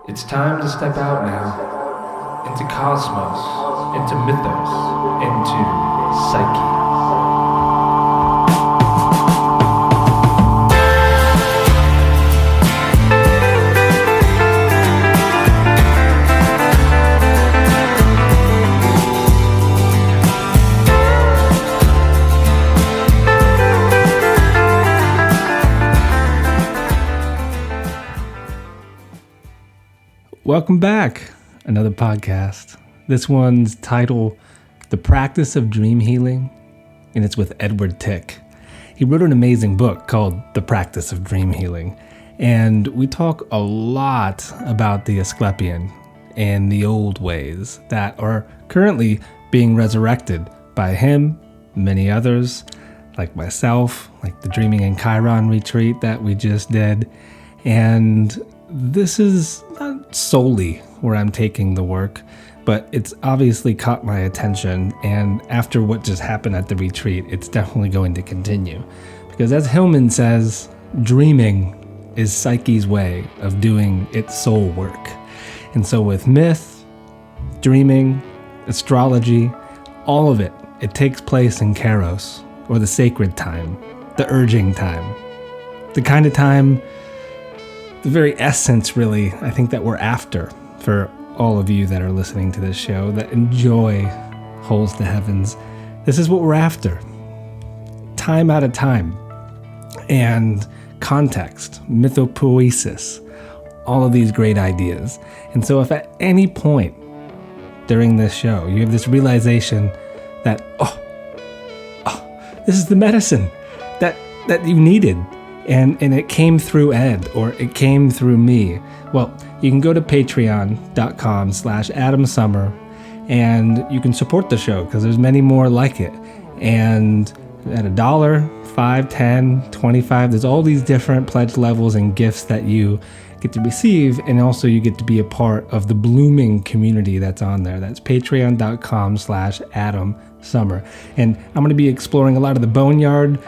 It's time to step out now into cosmos, into mythos, into psyche. Welcome back. Another podcast. This one's titled The Practice of Dream Healing, and it's with Edward Tick. He wrote an amazing book called The Practice of Dream Healing, and we talk a lot about the Asklepian and the old ways that are currently being resurrected by him, many others, like myself, like the Dreaming in Chiron retreat that we just did, and this is not solely where I'm taking the work, but it's obviously caught my attention, and after what just happened at the retreat, it's definitely going to continue. Because as Hillman says, dreaming is psyche's way of doing its soul work. And so with myth, dreaming, astrology, all of it, it takes place in Kairos, or the sacred time, the urging time, the kind of time, the very essence, really, I think that we're after for all of you that are listening to this show that enjoy Holds the Heavens. This is what we're after. Time out of time. And context, mythopoesis, all of these great ideas. And so if at any point during this show you have this realization that, this is the medicine that you needed, and it came through Ed, or it came through me, well, you can go to patreon.com/AdamSummer, and you can support the show, because there's many more like it. And at $1, $5, $10, $25, there's all these different pledge levels and gifts that you get to receive, and also you get to be a part of the blooming community that's on there. That's patreon.com/AdamSummer. And I'm going to be exploring a lot of the Boneyard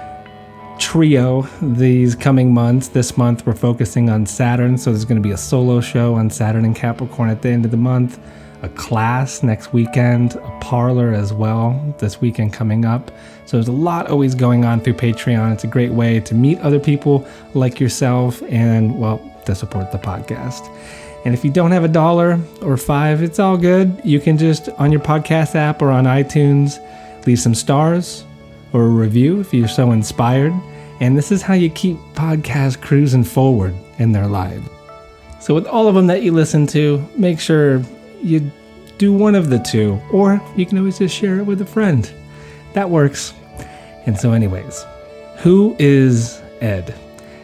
trio these coming months. This month we're focusing on Saturn, so there's going to be a solo show on Saturn and Capricorn at the end of the month, a class next weekend, a parlor as well this weekend coming up. So there's a lot always going on through Patreon. It's a great way to meet other people like yourself and, well, to support the podcast. And if you don't have $1 or $5, it's all good. You can just, on your podcast app or on iTunes, leave some stars or a review if you're so inspired. And this is how you keep podcasts cruising forward in their lives. So with all of them that you listen to, make sure you do one of the two, or you can always just share it with a friend. That works. And so anyways, who is Ed?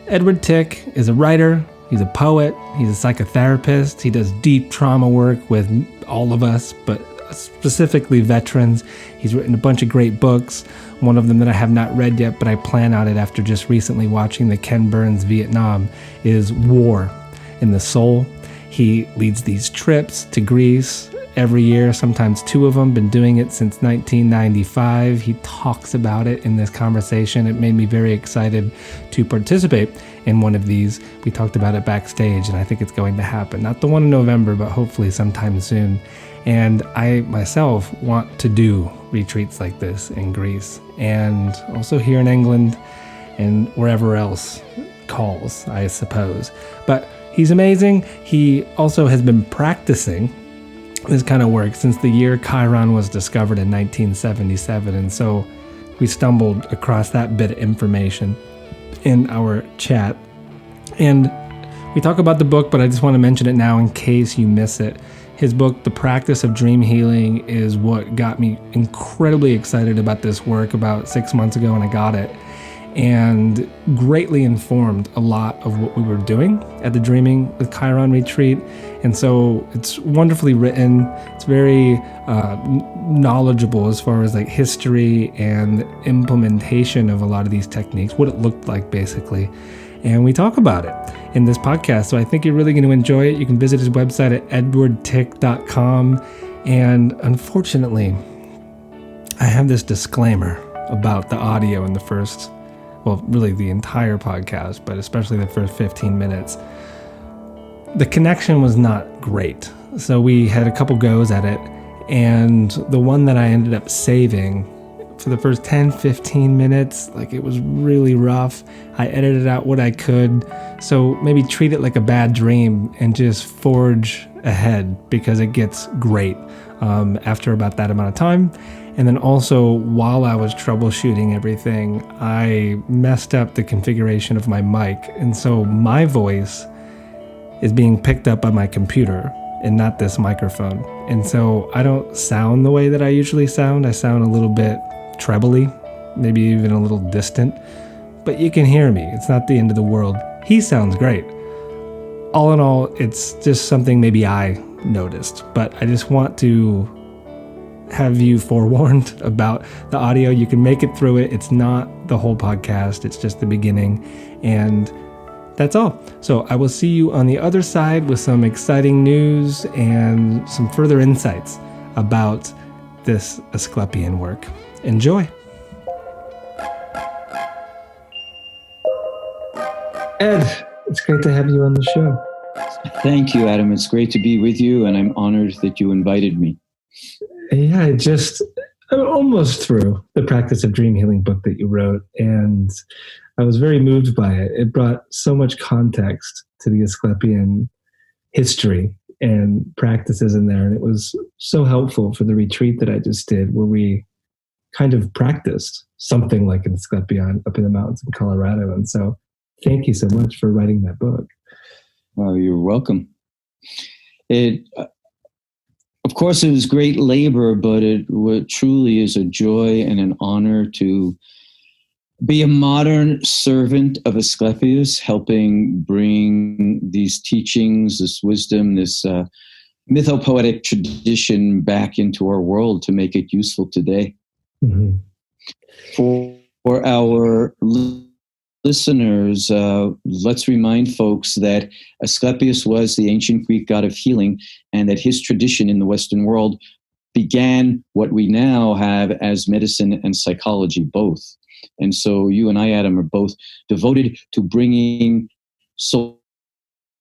Edward Tick is a writer, he's a poet, he's a psychotherapist, he does deep trauma work with all of us, but specifically veterans. He's written a bunch of great books. One of them that I have not read yet, but I plan on it after just recently watching the Ken Burns Vietnam, is War in the Soul. He leads these trips to Greece every year, sometimes 2 of them, been doing it since 1995. He talks about it in this conversation. It made me very excited to participate in one of these. We talked about it backstage, and I think it's going to happen. Not the one in November, but hopefully sometime soon. And I myself want to do retreats like this in Greece, and also here in England and wherever else calls, I suppose. But he's amazing. He also has been practicing this kind of work since the year Chiron was discovered in 1977. And so we stumbled across that bit of information in our chat. And we talk about the book, but I just want to mention it now in case you miss it. His book, The Practice of Dream Healing, is what got me incredibly excited about this work about 6 months ago when I got it, and greatly informed a lot of what we were doing at the Dreaming with Chiron retreat. And so it's wonderfully written. It's very knowledgeable as far as like history and implementation of a lot of these techniques, what it looked like basically. And we talk about it in this podcast. So I think you're really going to enjoy it. You can visit his website at edwardtick.com. And unfortunately, I have this disclaimer about the audio in the first, well, really the entire podcast, but especially the first 15 minutes. the connection was not great. So we had a couple goes at it, and the one that I ended up saving for the first 10, 15 minutes, like it was really rough. I edited out what I could. So maybe treat it like a bad dream and just forge ahead, because it gets great after about that amount of time. And then also, while I was troubleshooting everything, I messed up the configuration of my mic. And so my voice is being picked up by my computer and not this microphone. And so I don't sound the way that I usually sound. I sound a little bit trebly, maybe even a little distant, but you can hear me. It's not the end of the world. He sounds great. All in all, it's just something maybe I noticed, but I just want to have you forewarned about the audio. You can make it through it. It's not the whole podcast. It's just the beginning, and that's all. So I will see you on the other side with some exciting news and some further insights about this Asklepian work. Enjoy. Ed, it's great to have you on the show. Thank you, Adam. It's great to be with you, and I'm honored that you invited me. Yeah, I'm almost through the Practice of Dream Healing book that you wrote, and I was very moved by it. It brought so much context to the Asklepian history and practices in there, and it was so helpful for the retreat that I just did, where we kind of practiced something like an Asklepian up in the mountains in Colorado. And so thank you so much for writing that book. Oh, you're welcome. Of course, it was great labor, but it truly is a joy and an honor to be a modern servant of Asclepius, helping bring these teachings, this wisdom, this mythopoetic tradition back into our world to make it useful today. Mm-hmm. For our listeners, let's remind folks that Asclepius was the ancient Greek god of healing, and that his tradition in the Western world began what we now have as medicine and psychology both. And so you and I, Adam, are both devoted to bringing soul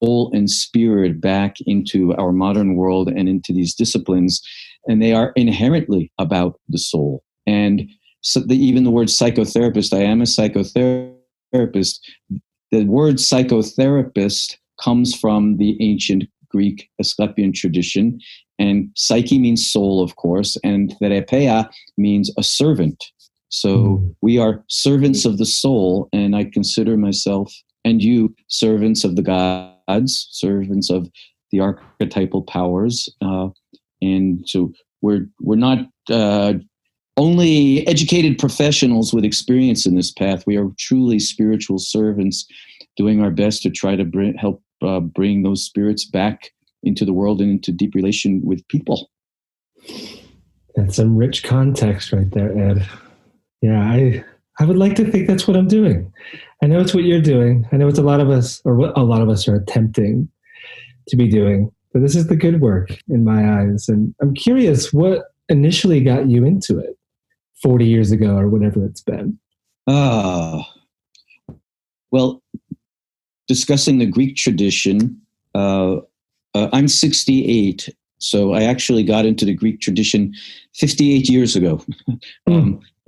and spirit back into our modern world and into these disciplines, and they are inherently about the soul. And so even the word psychotherapist, I am a psychotherapist. The word psychotherapist comes from the ancient Greek Asklepian tradition, and psyche means soul, of course, and therapeia means a servant. So we are servants of the soul, and I consider myself and you servants of the gods, servants of the archetypal powers, and so we're not only educated professionals with experience in this path. We are truly spiritual servants, doing our best to try to help bring those spirits back into the world and into deep relation with people. That's some rich context right there, Ed. Yeah, I would like to think that's what I'm doing. I know it's what you're doing. I know it's a lot of us, or what a lot of us are attempting to be doing. But this is the good work in my eyes. And I'm curious, what initially got you into it 40 years ago or whatever it's been? Well, discussing the Greek tradition, I'm 68, so I actually got into the Greek tradition 58 years ago.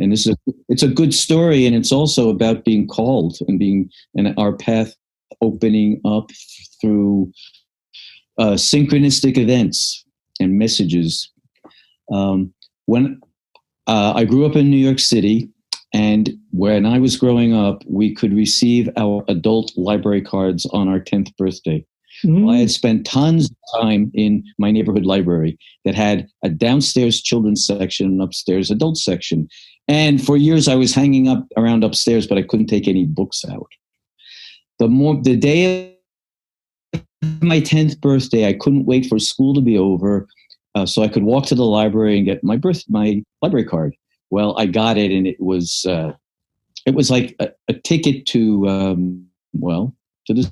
And it's a good story, and it's also about being called and our path opening up through synchronistic events and messages. When I grew up in New York City, and when I was growing up, we could receive our adult library cards on our 10th birthday. Well, I had spent tons of time in my neighborhood library that had a downstairs children's section and upstairs adult section. And for years I was hanging up around upstairs, but I couldn't take any books out. The day of my 10th birthday, I couldn't wait for school to be over so I could walk to the library and get my library card. Well, I got it, and it was like a ticket to this.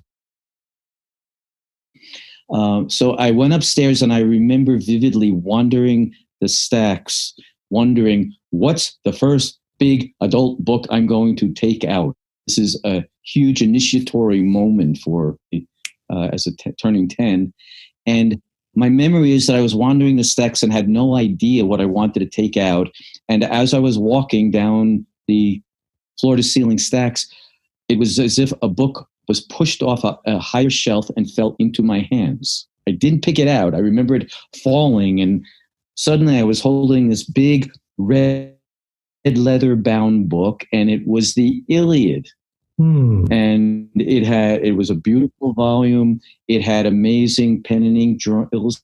So I went upstairs, and I remember vividly wandering the stacks, wondering what's the first big adult book I'm going to take out. This is a huge initiatory moment for me. turning 10. And my memory is that I was wandering the stacks and had no idea what I wanted to take out. And as I was walking down the floor to ceiling stacks, it was as if a book was pushed off a higher shelf and fell into my hands. I didn't pick it out. I remember it falling, and suddenly I was holding this big red leather bound book, and it was the Iliad. And it was a beautiful volume. It had amazing pen and ink drawings.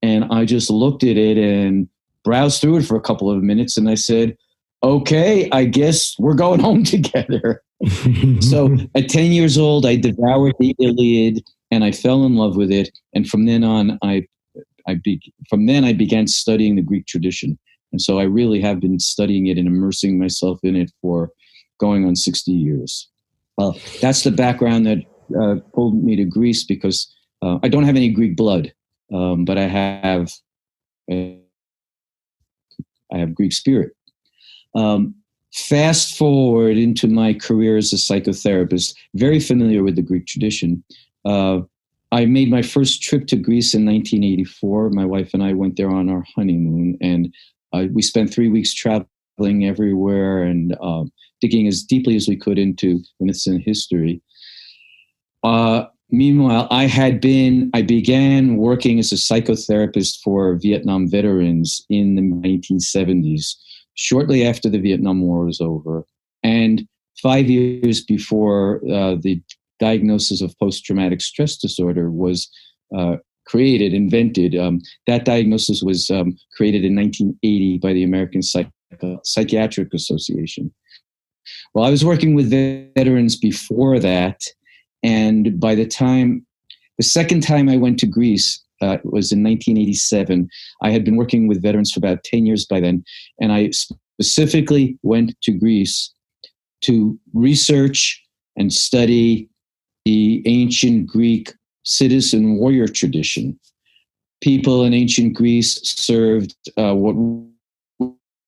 And I just looked at it and browsed through it for a couple of minutes. And I said, okay, I guess we're going home together. So at 10 years old, I devoured the Iliad and I fell in love with it. And from then on, I began studying the Greek tradition. And so I really have been studying it and immersing myself in it for going on 60 years. Well, that's the background that pulled me to Greece, because I don't have any Greek blood, but I have Greek spirit. Fast forward into my career as a psychotherapist, very familiar with the Greek tradition. I made my first trip to Greece in 1984. My wife and I went there on our honeymoon, and we spent 3 weeks traveling everywhere and digging as deeply as we could into myths and history. Meanwhile, I began working as a psychotherapist for Vietnam veterans in the 1970s, shortly after the Vietnam War was over, and 5 years before the diagnosis of post-traumatic stress disorder was invented. That diagnosis was created in 1980 by the American Psychiatric Association. Well, I was working with veterans before that, and by the second time I went to Greece was in 1987. I had been working with veterans for about 10 years by then, and I specifically went to Greece to research and study the ancient Greek citizen warrior tradition. People in ancient Greece served what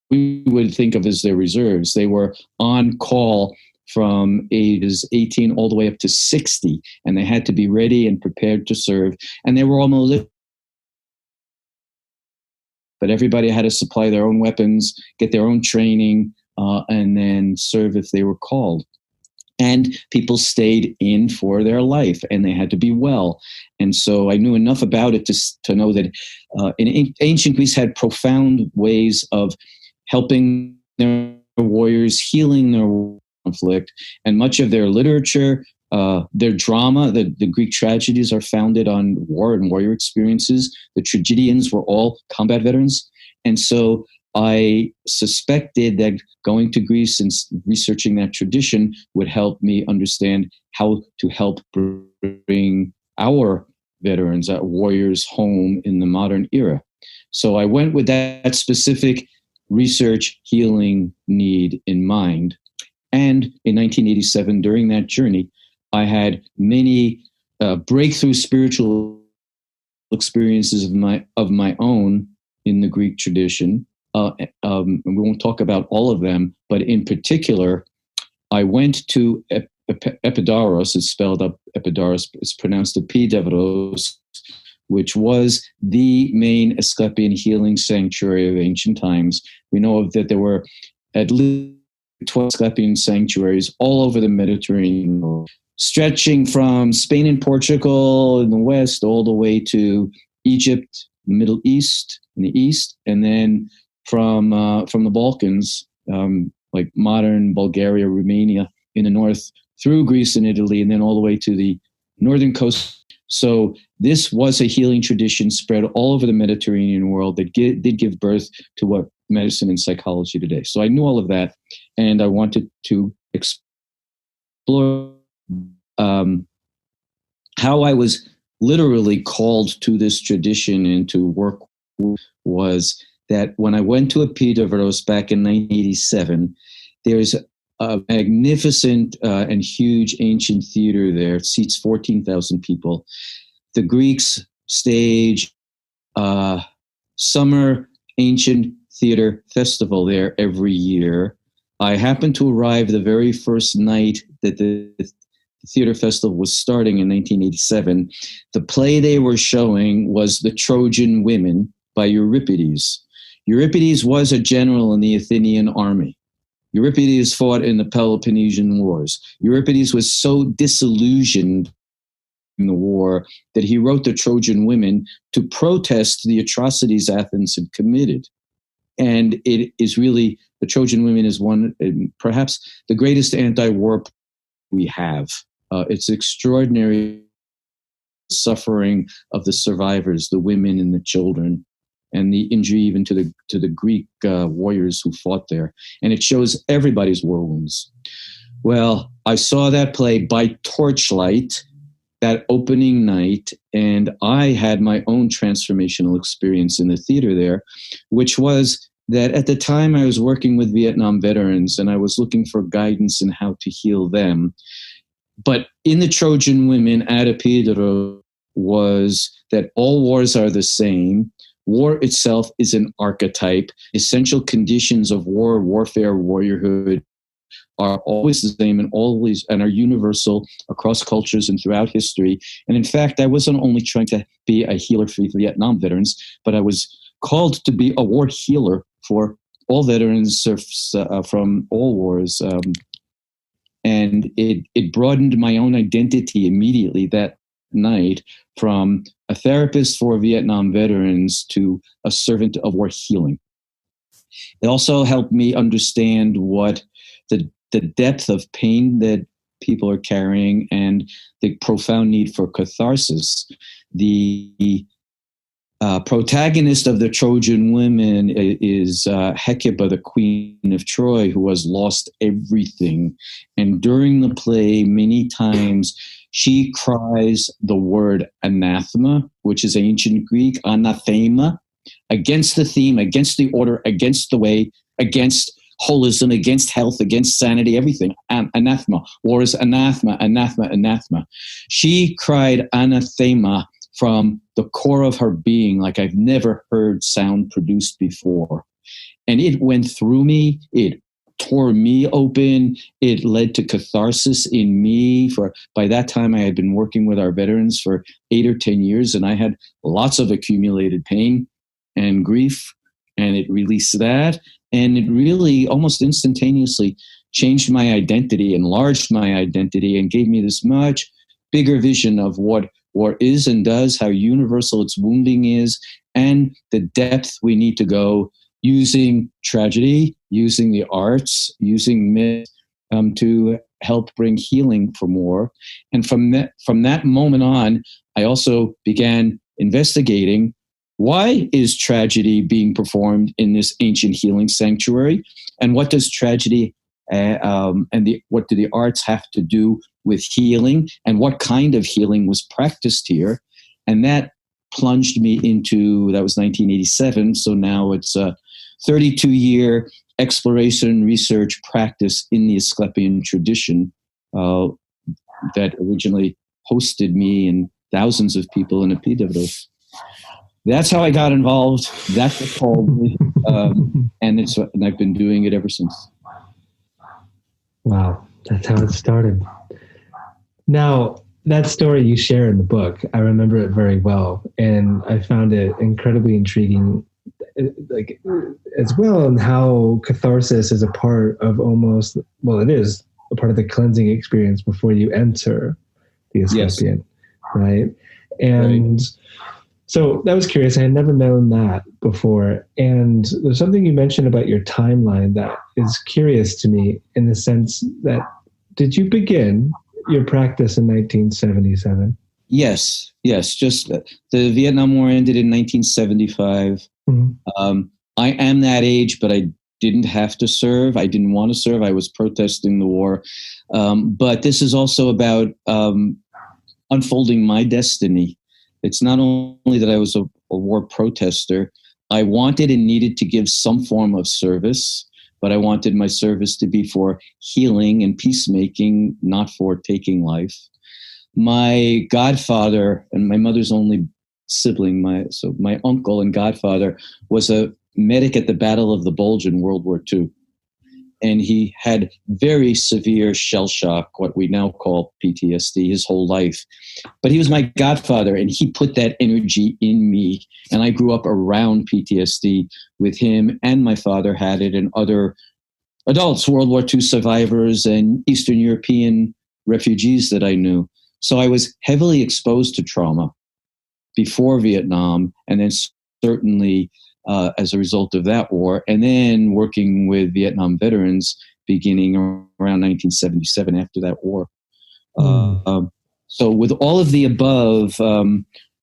we would think of as their reserves. They were on call from ages 18 all the way up to 60, and they had to be ready and prepared to serve. And they were all military, but everybody had to supply their own weapons, get their own training, and then serve if they were called. And people stayed in for their life, and they had to be well. And so I knew enough about it to know that in ancient Greece had profound ways of helping their warriors, healing their conflict, and much of their literature, their drama, the Greek tragedies are founded on war and warrior experiences. The tragedians were all combat veterans. And so I suspected that going to Greece and researching that tradition would help me understand how to help bring our veterans, our warriors, home in the modern era. So I went with that specific research healing need in mind. And in 1987, during that journey, I had many breakthrough spiritual experiences of my own in the Greek tradition. And we won't talk about all of them, but in particular, I went to Epidaurus. It's spelled up Epidaurus. It's pronounced Epidavros, which was the main Asklepian healing sanctuary of ancient times. We know that there were at least 12 Asklepian sanctuaries all over the Mediterranean, stretching from Spain and Portugal in the west all the way to Egypt, the Middle East in the east, and then from the Balkans, like modern Bulgaria, Romania in the north, through Greece and Italy, and then all the way to the northern coast. So this was a healing tradition spread all over the Mediterranean world that did give birth to what medicine and psychology today. So I knew all of that, and I wanted to explore how I was literally called to this tradition and to work was that when I went to Epidavros back in 1987, there's a magnificent and huge ancient theater there. It seats 14,000 people. The Greeks stage summer ancient theater festival there every year. I happened to arrive the very first night that the Theater Festival was starting in 1987. The play they were showing was The Trojan Women by Euripides. Euripides was a general in the Athenian army. Euripides fought in the Peloponnesian Wars. Euripides was so disillusioned in the war that he wrote The Trojan Women to protest the atrocities Athens had committed. And it is really, The Trojan Women is one, perhaps the greatest anti-war we have. It's extraordinary suffering of the survivors, the women and the children, and the injury even to the Greek warriors who fought there. And it shows everybody's war wounds. Well, I saw that play by torchlight that opening night, and I had my own transformational experience in the theater there, which was that at the time I was working with Vietnam veterans and I was looking for guidance in how to heal them. But in The Trojan Women, Ada Pedro was that all wars are the same. War itself is an archetype. Essential conditions of war, warfare, warriorhood are always the same and are universal across cultures and throughout history. And in fact, I wasn't only trying to be a healer for Vietnam veterans, but I was called to be a war healer for all veterans from all wars. And it broadened my own identity immediately that night from a therapist for Vietnam veterans to a servant of war healing. It also helped me understand what the depth of pain that people are carrying and the profound need for catharsis. The protagonist of The Trojan Women is Hecuba, the queen of Troy, who has lost everything. And during the play, many times, she cries the word anathema, which is ancient Greek, anathema, against the theme, against the order, against the way, against holism, against health, against sanity, everything. Anathema. War is anathema, anathema, anathema. She cried anathema from the core of her being like I've never heard sound produced before. And it went through me. It tore me open. It led to catharsis in me. By that time, I had been working with our veterans for 8 or 10 years, and I had lots of accumulated pain and grief, and it released that. And it really almost instantaneously changed my identity, enlarged my identity, and gave me this much bigger vision of what war is and does, how universal its wounding is, and the depth we need to go using tragedy, using the arts, using myth to help bring healing from war. And from that moment on, I also began investigating why is tragedy being performed in this ancient healing sanctuary, and what does tragedy what do the arts have to do with healing, and what kind of healing was practiced here? And that plunged me into, that was 1987. So now it's a 32-year exploration, research, practice in the Asklepian tradition that originally hosted me and thousands of people in Epidavros. That's how I got involved. That's what called me, and I've been doing it ever since. Wow, that's how it started. Now, that story you share in the book, I remember it very well, and I found it incredibly intriguing, like as well, and how catharsis is a part of it is a part of the cleansing experience before you enter the Asklepian, right? And so that was curious. I had never known that before. And there's something you mentioned about your timeline that is curious to me, in the sense that, did you begin your practice in 1977? Yes. Just the Vietnam War ended in 1975. Mm-hmm. I am that age, but I didn't have to serve. I didn't want to serve. I was protesting the war. But this is also about unfolding my destiny. It's not only that I was a war protester. I wanted and needed to give some form of service, but I wanted my service to be for healing and peacemaking, not for taking life. My godfather and my mother's only sibling, my uncle and godfather, was a medic at the Battle of the Bulge in World War II. and he had very severe shell shock, what we now call PTSD, his whole life. But he was my godfather, and he put that energy in me. And I grew up around PTSD with him, and my father had it, and other adults, World War II survivors and Eastern European refugees that I knew. So I was heavily exposed to trauma before Vietnam, and then certainly as a result of that war, and then working with Vietnam veterans beginning around 1977 after that war. So with all of the above,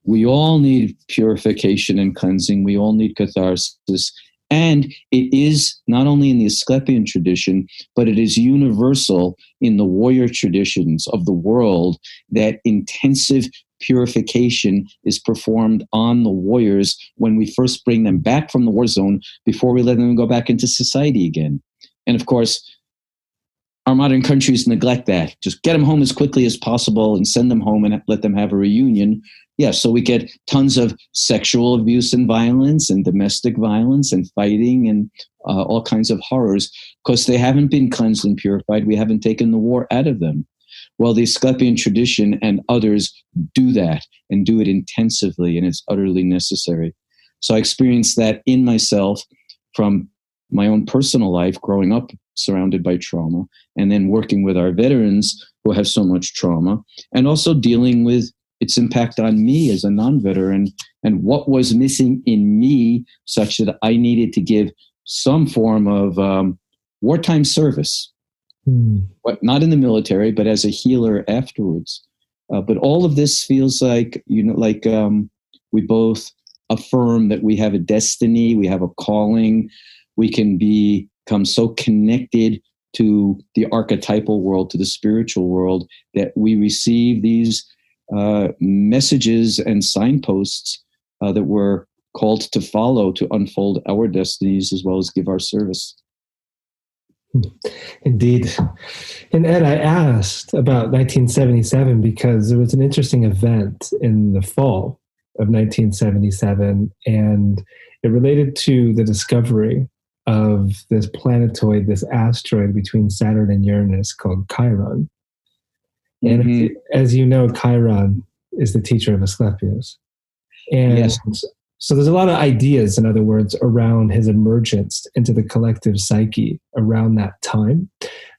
we all need purification and cleansing. We all need catharsis. And it is not only in the Asklepian tradition, but it is universal in the warrior traditions of the world that intensive purification is performed on the warriors when we first bring them back from the war zone before we let them go back into society again. And of course, our modern countries neglect that. Just get them home as quickly as possible and send them home and let them have a reunion. Yeah, so we get tons of sexual abuse and violence and domestic violence and fighting and all kinds of horrors because they haven't been cleansed and purified. We haven't taken the war out of them. Well, the Asklepian tradition and others do that and do it intensively, and it's utterly necessary. So I experienced that in myself from my own personal life, growing up surrounded by trauma, and then working with our veterans who have so much trauma, and also dealing with its impact on me as a non-veteran and what was missing in me such that I needed to give some form of wartime service. But not in the military, but as a healer afterwards. But all of this feels like, we both affirm that we have a destiny, we have a calling, we can become so connected to the archetypal world, to the spiritual world, that we receive these messages and signposts that we're called to follow to unfold our destinies as well as give our service. Indeed. And Ed, I asked about 1977 because there was an interesting event in the fall of 1977, and it related to the discovery of this planetoid, this asteroid between Saturn and Uranus called Chiron. And as you know, Chiron is the teacher of Asclepius. And yes. So there's a lot of ideas, in other words, around his emergence into the collective psyche around that time,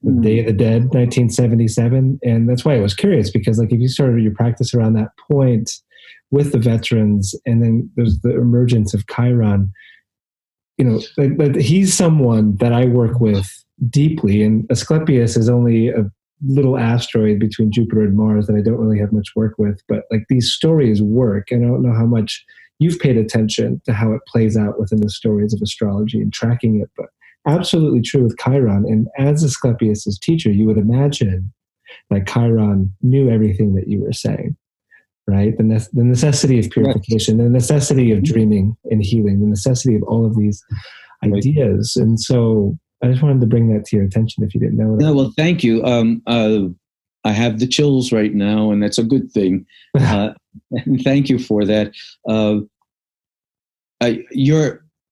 the Day of the Dead, 1977. And that's why I was curious, because like if you started your practice around that point with the veterans, and then there's the emergence of Chiron, but he's someone that I work with deeply. And Asclepius is only a little asteroid between Jupiter and Mars that I don't really have much work with. But like these stories work. And I don't know how much you've paid attention to how it plays out within the stories of astrology and tracking it, but absolutely true with Chiron. And as Asclepius' teacher, you would imagine that Chiron knew everything that you were saying, right? The necessity of purification, the necessity of dreaming and healing, the necessity of all of these ideas. And so I just wanted to bring that to your attention if you didn't know that. No, well, thank you. I have the chills right now, and that's a good thing. And thank you for that.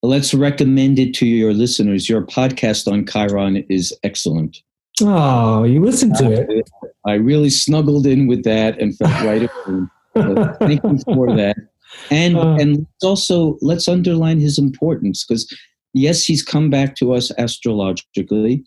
Let's recommend it to your listeners. Your podcast on Chiron is excellent. Oh, you listened to it. I really snuggled in with that and felt right at home. Thank you for that. And let's underline his importance, because yes, he's come back to us astrologically.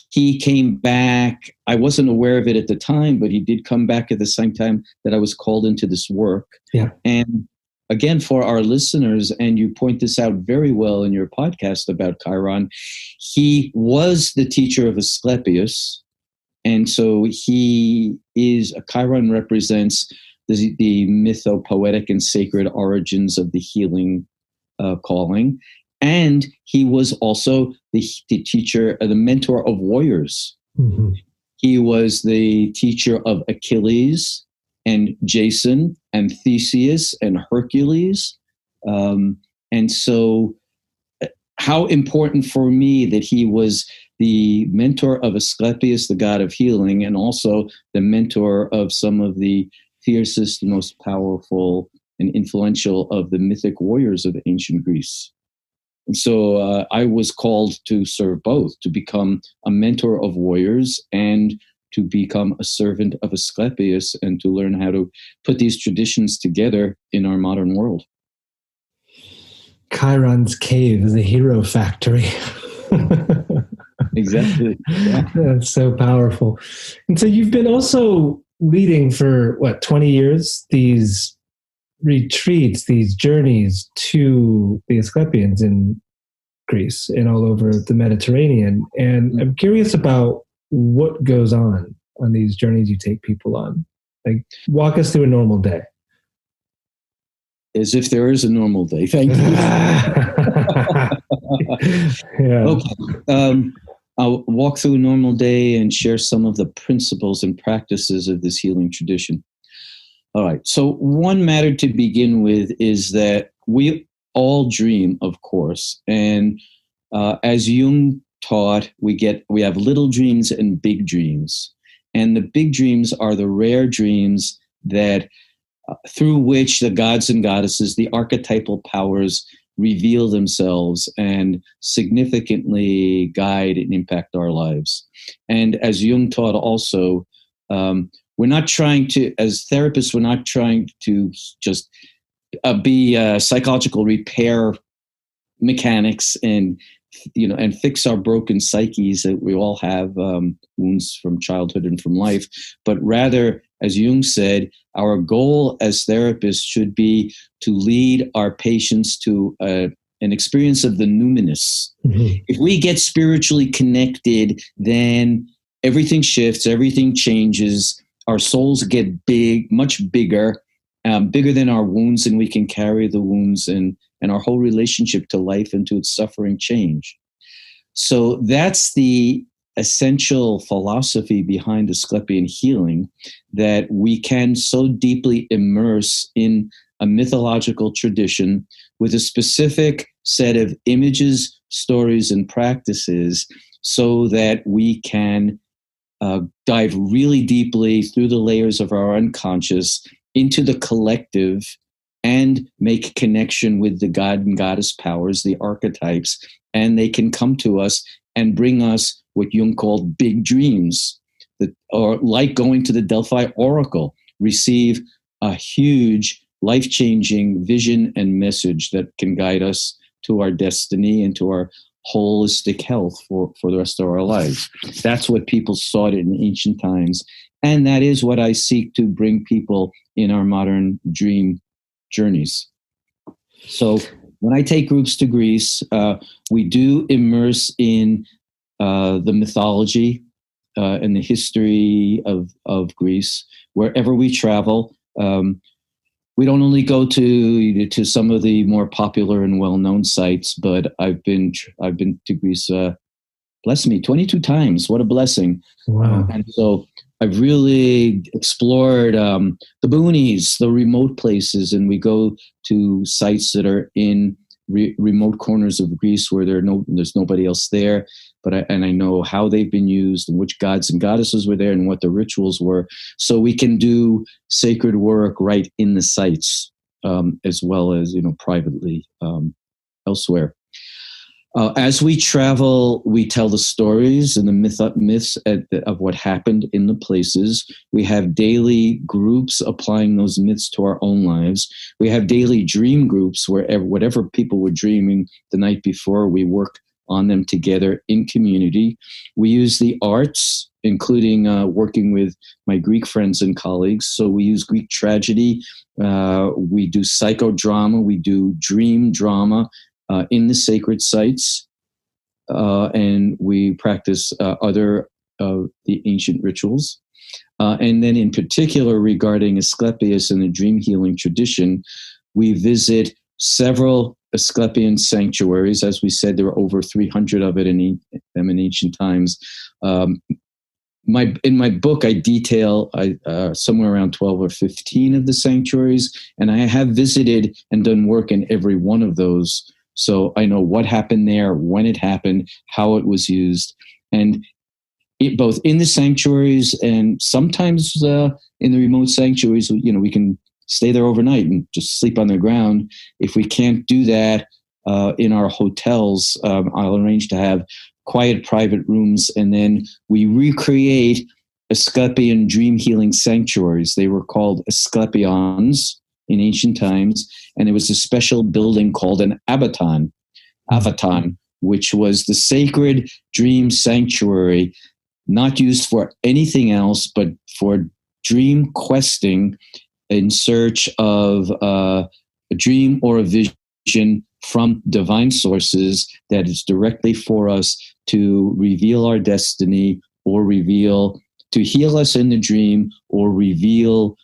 He came back. I wasn't aware of it at the time, but he did come back at the same time that I was called into this work. Yeah. And again, for our listeners, and you point this out very well in your podcast about Chiron, he was the teacher of Asclepius. And so Chiron represents the mythopoetic and sacred origins of the healing calling. And he was also the teacher, the mentor of warriors. Mm-hmm. He was the teacher of Achilles and Jason and Theseus and Hercules. And so how important for me that he was the mentor of Asclepius, the god of healing, and also the mentor of some of the fiercest, most powerful, and influential of the mythic warriors of ancient Greece. And so I was called to serve both, to become a mentor of warriors and to become a servant of Asclepius and to learn how to put these traditions together in our modern world. Chiron's cave is a hero factory. Exactly. Yeah. That's so powerful. And so you've been also leading for 20 years, these retreats, these journeys to the Asklepians in Greece and all over the Mediterranean. And I'm curious about what goes on these journeys you take people on. Like, walk us through a normal day. As if there is a normal day. Thank you. Yeah. Okay. I'll walk through a normal day and share some of the principles and practices of this healing tradition. All right. So one matter to begin with is that we all dream, of course. And as Jung taught, we have little dreams and big dreams. And the big dreams are the rare dreams that through which the gods and goddesses, the archetypal powers, reveal themselves and significantly guide and impact our lives. And as Jung taught also, we're not trying to, as therapists, we're not trying to just be psychological repair mechanics and fix our broken psyches that we all have, wounds from childhood and from life, but rather, as Jung said, our goal as therapists should be to lead our patients to an experience of the numinous. Mm-hmm. If we get spiritually connected, then everything shifts, everything changes, our souls get big, much bigger, bigger than our wounds, and we can carry the wounds and our whole relationship to life and to its suffering change. So that's the essential philosophy behind Asklepian healing, that we can so deeply immerse in a mythological tradition with a specific set of images, stories, and practices so that we can dive really deeply through the layers of our unconscious into the collective and make connection with the god and goddess powers, the archetypes, and they can come to us and bring us what Jung called big dreams, or like going to the Delphi Oracle, receive a huge, life-changing vision and message that can guide us to our destiny and to our holistic health for the rest of our lives. That's what people sought in ancient times. And that is what I seek to bring people in our modern dream journeys. So when I take groups to Greece, we do immerse in the mythology and the history of Greece. Wherever we travel, we don't only go to some of the more popular and well-known sites, but I've been to Greece, bless me, 22 times. What a blessing! Wow. And so I've really explored the boonies, the remote places, and we go to sites that are in remote corners of Greece where there's nobody else there. But I know how they've been used and which gods and goddesses were there and what the rituals were, so we can do sacred work right in the sites, as well as privately elsewhere. As we travel, we tell the stories and the myths of what happened in the places. We have daily groups applying those myths to our own lives. We have daily dream groups where whatever people were dreaming the night before, we work on them together in community. We use the arts, including working with my Greek friends and colleagues. So we use Greek tragedy. We do psychodrama. We do dream drama in the sacred sites. And we practice other of the ancient rituals. And then in particular, regarding Asclepius and the dream healing tradition, we visit several Asklepian sanctuaries. As we said, there were over 300 of it in ancient times. In my book, I detail somewhere around 12 or 15 of the sanctuaries, and I have visited and done work in every one of those. So I know what happened there, when it happened, how it was used, and both in the sanctuaries and sometimes in the remote sanctuaries, we can stay there overnight and just sleep on the ground. If we can't do that, in our hotels. I'll arrange to have quiet private rooms, and then we recreate Asklepian dream healing sanctuaries. They were called Asklepians in ancient times, and there was a special building called an avaton, which was the sacred dream sanctuary, not used for anything else but for dream questing in search of a dream or a vision from divine sources that is directly for us to reveal our destiny, or to heal us in the dream, or reveal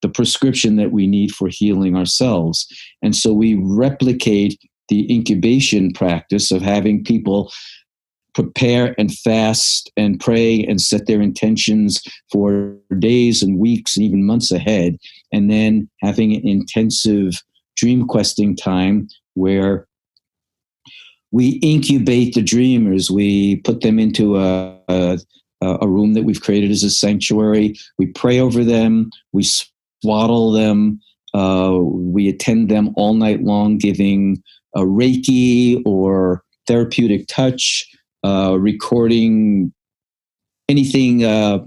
the prescription that we need for healing ourselves. And so we replicate the incubation practice of having people prepare and fast and pray and set their intentions for days and weeks and even months ahead, and then having an intensive dream questing time where we incubate the dreamers. We put them into a room that we've created as a sanctuary. We pray over them. We swaddle them. We attend them all night long, giving a Reiki or therapeutic touch, recording anything that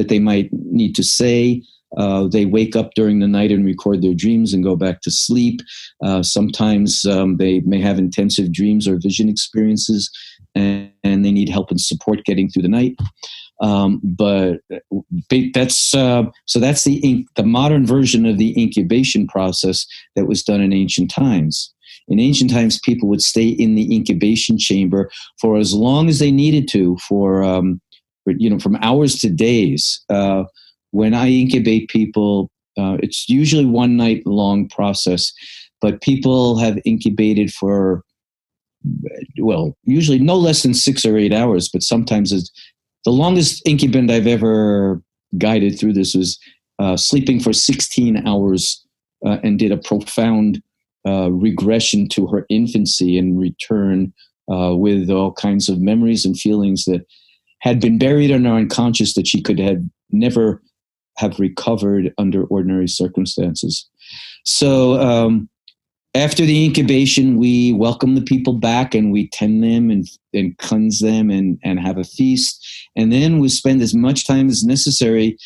they might need to say. They wake up during the night and record their dreams and go back to sleep. Sometimes they may have intensive dreams or vision experiences, and they need help and support getting through the night. But that's the modern version of the incubation process that was done in ancient times. In ancient times, people would stay in the incubation chamber for as long as they needed to, from hours to days. When I incubate people, it's usually one night long process, but people have incubated for, usually no less than 6 or 8 hours, but sometimes the longest incubant I've ever guided through this was sleeping for 16 hours and did a profound regression to her infancy and return with all kinds of memories and feelings that had been buried in her unconscious that she could have never have recovered under ordinary circumstances. So after the incubation, we welcome the people back and we tend them and cleanse them and have a feast. And then we spend as much time as necessary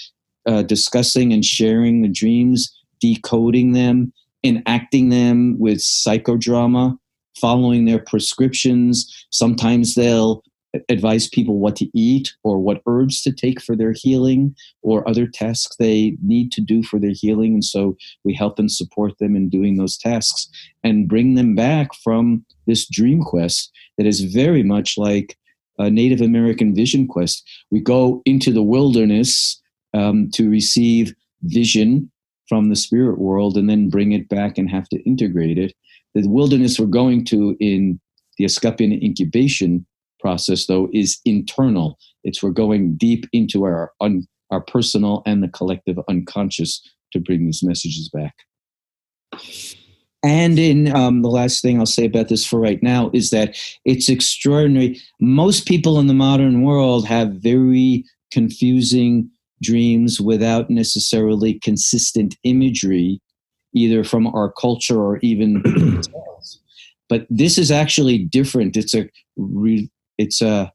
discussing and sharing the dreams, decoding them, enacting them with psychodrama, following their prescriptions. Sometimes they'll advise people what to eat or what herbs to take for their healing or other tasks they need to do for their healing. And so we help and support them in doing those tasks and bring them back from this dream quest that is very much like a Native American vision quest. We go into the wilderness to receive vision from the spirit world and then bring it back and have to integrate it. The wilderness we're going to in the Asklepian incubation process, though, is internal. We're going deep into our personal and the collective unconscious to bring these messages back. And in the last thing I'll say about this for right now is that it's extraordinary. Most people in the modern world have very confusing dreams without necessarily consistent imagery, either from our culture or even themselves. But this is actually different. It's a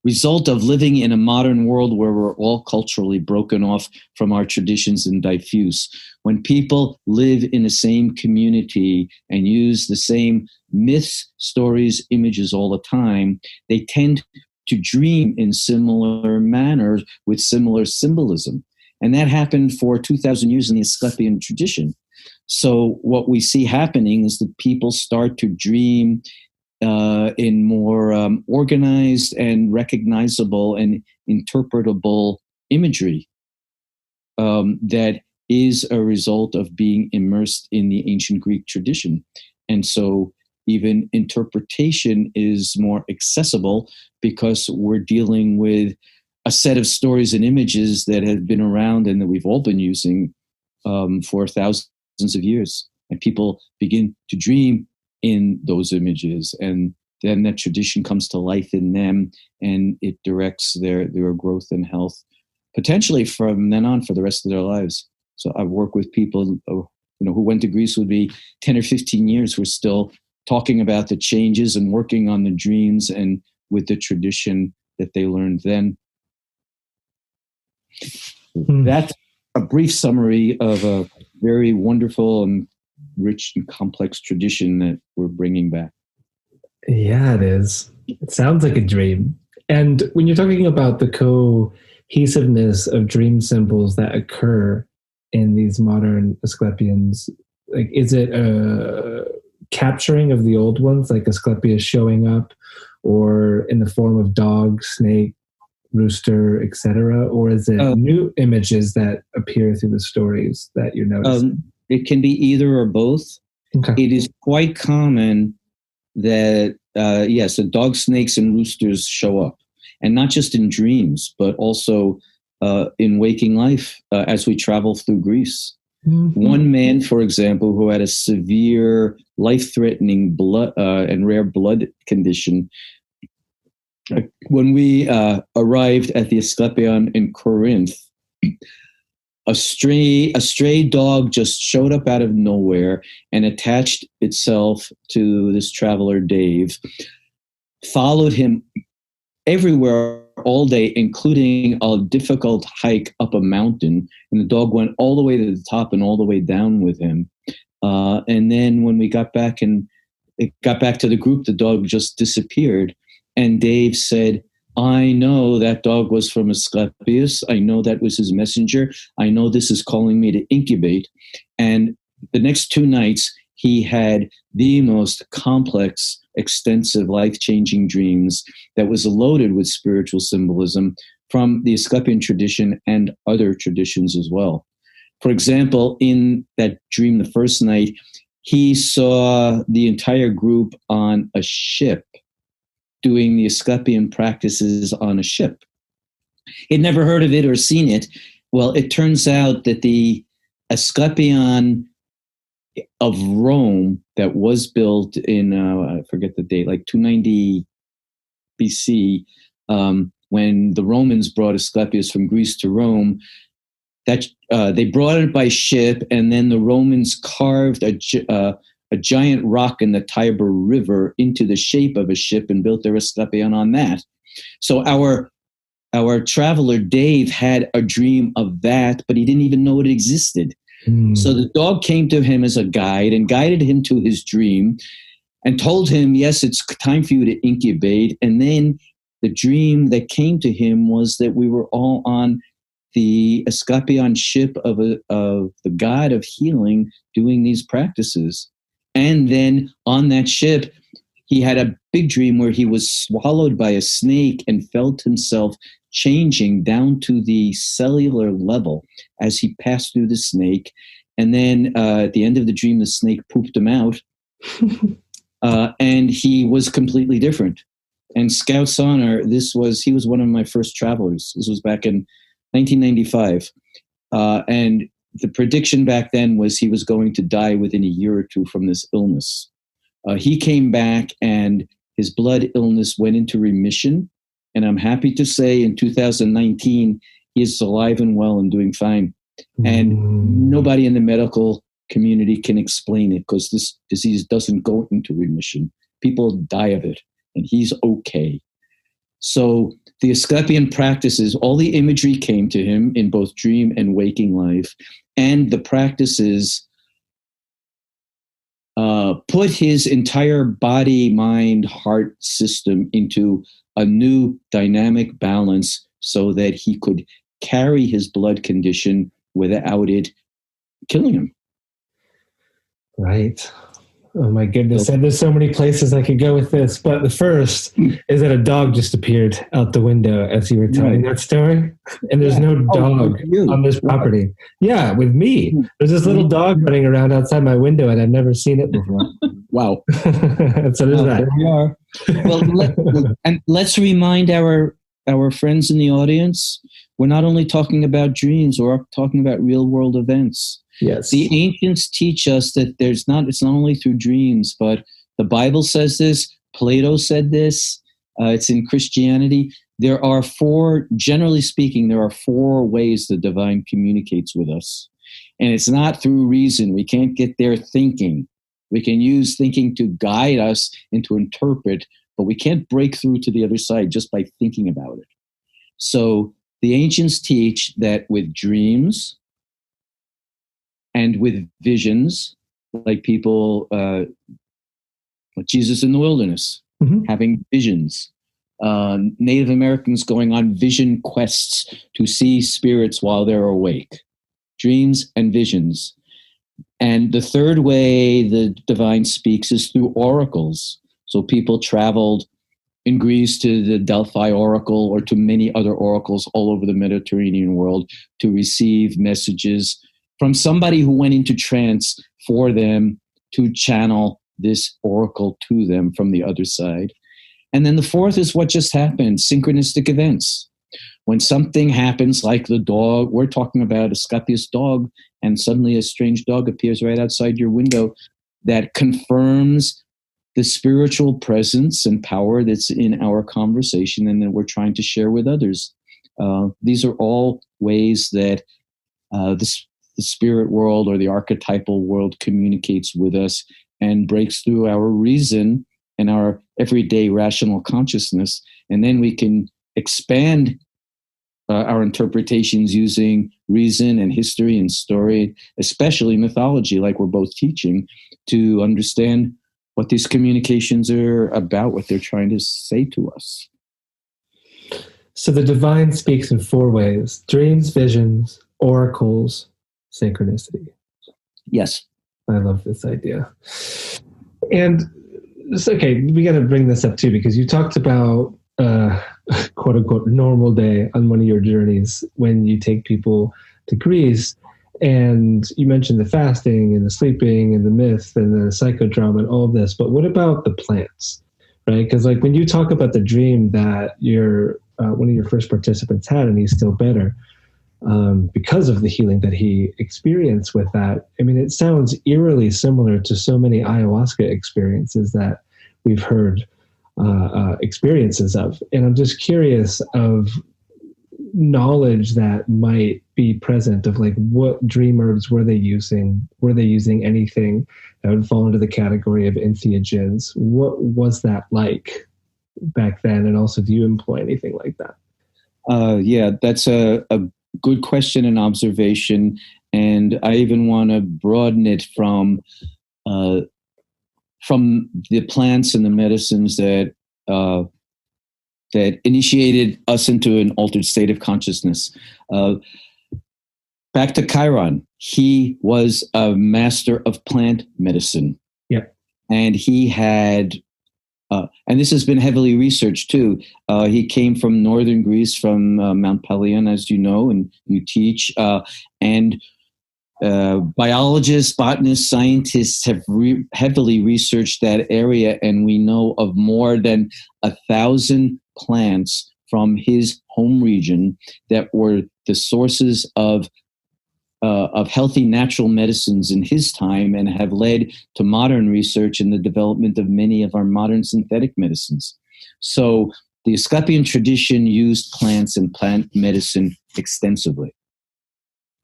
result of living in a modern world where we're all culturally broken off from our traditions and diffuse. When people live in the same community and use the same myths, stories, images all the time, they tend to dream in similar manners with similar symbolism. And that happened for 2,000 years in the Asklepian tradition. So what we see happening is that people start to dream in more organized and recognizable and interpretable imagery that is a result of being immersed in the ancient Greek tradition. And so even interpretation is more accessible because we're dealing with a set of stories and images that have been around and that we've all been using for thousands of years. And people begin to dream in those images, and then that tradition comes to life in them, and it directs their growth and health, potentially from then on for the rest of their lives. So I've worked with people who went to Greece with me 10 or 15 years, who are still talking about the changes and working on the dreams and with the tradition that they learned then. That's a brief summary of a very wonderful and rich and complex tradition that we're bringing back. Yeah, it is. It sounds like a dream. And when you're talking about the cohesiveness of dream symbols that occur in these modern Asklepians, like, is it a capturing of the old ones, like Asklepius showing up, or in the form of dog, snake, rooster, etc., or is it new images that appear through the stories that you're noticing? It can be either or both. Okay. It is quite common that yes, the dog, snakes, and roosters show up, and not just in dreams, but also in waking life as we travel through Greece. Mm-hmm. One man, for example, who had a severe, life-threatening blood and rare blood condition. When we arrived at the Asklepion in Corinth, a stray dog just showed up out of nowhere and attached itself to this traveler, Dave, followed him everywhere all day, including a difficult hike up a mountain. And the dog went all the way to the top and all the way down with him. And then when we got back to the group, the dog just disappeared. And Dave said, I know that dog was from Asklepius. I know that was his messenger. I know this is calling me to incubate. And the next 2 nights, he had the most complex, extensive, life-changing dreams that was loaded with spiritual symbolism from the Asklepian tradition and other traditions as well. For example, in that dream the first night, he saw the entire group on a ship doing the Asklepian practices on a ship. He'd never heard of it or seen it. Well, it turns out that the Asklepion of Rome that was built in, I forget the date, like 290 BC, when the Romans brought Asklepius from Greece to Rome, that they brought it by ship, and then the Romans carved a giant rock in the Tiber River into the shape of a ship and built their Asklepion on that. So our traveler, Dave, had a dream of that, but he didn't even know it existed. So the dog came to him as a guide and guided him to his dream and told him, yes, it's time for you to incubate. And then the dream that came to him was that we were all on the Asklepion ship of the god of healing doing these practices. And then on that ship, he had a big dream where he was swallowed by a snake and felt himself changing down to the cellular level as he passed through the snake. And then at the end of the dream, the snake pooped him out. And he was completely different. And Scout's Honor, he was one of my first travelers. This was back in 1995. And the prediction back then was he was going to die within a year or two from this illness. He came back and his blood illness went into remission. And I'm happy to say in 2019, he is alive and well and doing fine. And nobody in the medical community can explain it because this disease doesn't go into remission. People die of it, and he's okay. So the Asklepian practices, all the imagery came to him in both dream and waking life, and the practices put his entire body, mind, heart system into a new dynamic balance so that he could carry his blood condition without it killing him. Right. Oh my goodness. And there's so many places I could go with this. But the first is that a dog just appeared out the window as you were telling that story. And there's no dog on this property. Yeah, with me. There's this little dog running around outside my window and I've never seen it before. Wow. So there's that. There we are. Well, let's remind our friends in the audience, we're not only talking about dreams, we're talking about real world events. Yes. The ancients teach us that it's not only through dreams, but the Bible says this, Plato said this, it's in Christianity. Generally speaking, there are 4 ways the divine communicates with us. And it's not through reason. We can't get there thinking. We can use thinking to guide us and to interpret, but we can't break through to the other side just by thinking about it. So the ancients teach that with dreams and with visions, like people, like Jesus in the wilderness, having visions, Native Americans going on vision quests to see spirits while they're awake, dreams and visions. And the third way the divine speaks is through oracles. So people traveled in Greece to the Delphi oracle or to many other oracles all over the Mediterranean world to receive messages from somebody who went into trance for them to channel this oracle to them from the other side. And then the fourth is what just happened, synchronistic events. When something happens like the dog, we're talking about Asklepios dog, and suddenly a strange dog appears right outside your window that confirms the spiritual presence and power that's in our conversation and that we're trying to share with others. These are all ways that the spirit world or the archetypal world communicates with us and breaks through our reason and our everyday rational consciousness. And then we can expand our interpretations using reason and history and story, especially mythology, like we're both teaching, to understand what these communications are about, what they're trying to say to us. So the divine speaks in four ways: dreams, visions, oracles, synchronicity. Yes. I love this idea. And it's okay, we got to bring this up too, because you talked about quote unquote normal day on one of your journeys when you take people to Greece, and you mentioned the fasting and the sleeping and the myth and the psychodrama and all of this. But what about the plants, right? Because like when you talk about the dream that your one of your first participants had, and he's still better because of the healing that he experienced with that. I mean, it sounds eerily similar to so many ayahuasca experiences that we've heard experiences of. And I'm just curious of knowledge that might be present of like what dream herbs were they using? Were they using anything that would fall into the category of entheogens? What was that like back then? And also, do you employ anything like that? Yeah, that's a good question and observation. And I even want to broaden it from the plants and the medicines that that initiated us into an altered state of consciousness. Back to Chiron, he was a master of plant medicine. Yeah, and he had, and this has been heavily researched too. He came from northern Greece, from Mount Pelion, as you know, and you teach, and biologists, botanists, scientists have heavily researched that area, and we know of more than 1,000 plants from his home region that were the sources of healthy natural medicines in his time, and have led to modern research and the development of many of our modern synthetic medicines. So the Asklepian tradition used plants and plant medicine extensively.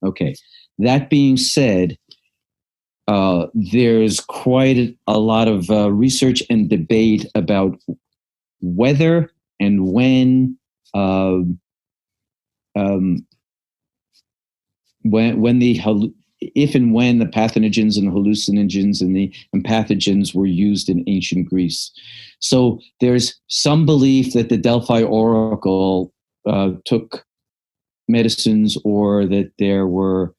Okay. That being said, there's quite a lot of research and debate about whether and when if and when the pathogens and the hallucinogens and pathogens were used in ancient Greece. So there's some belief that the Delphi oracle took medicines, or that there were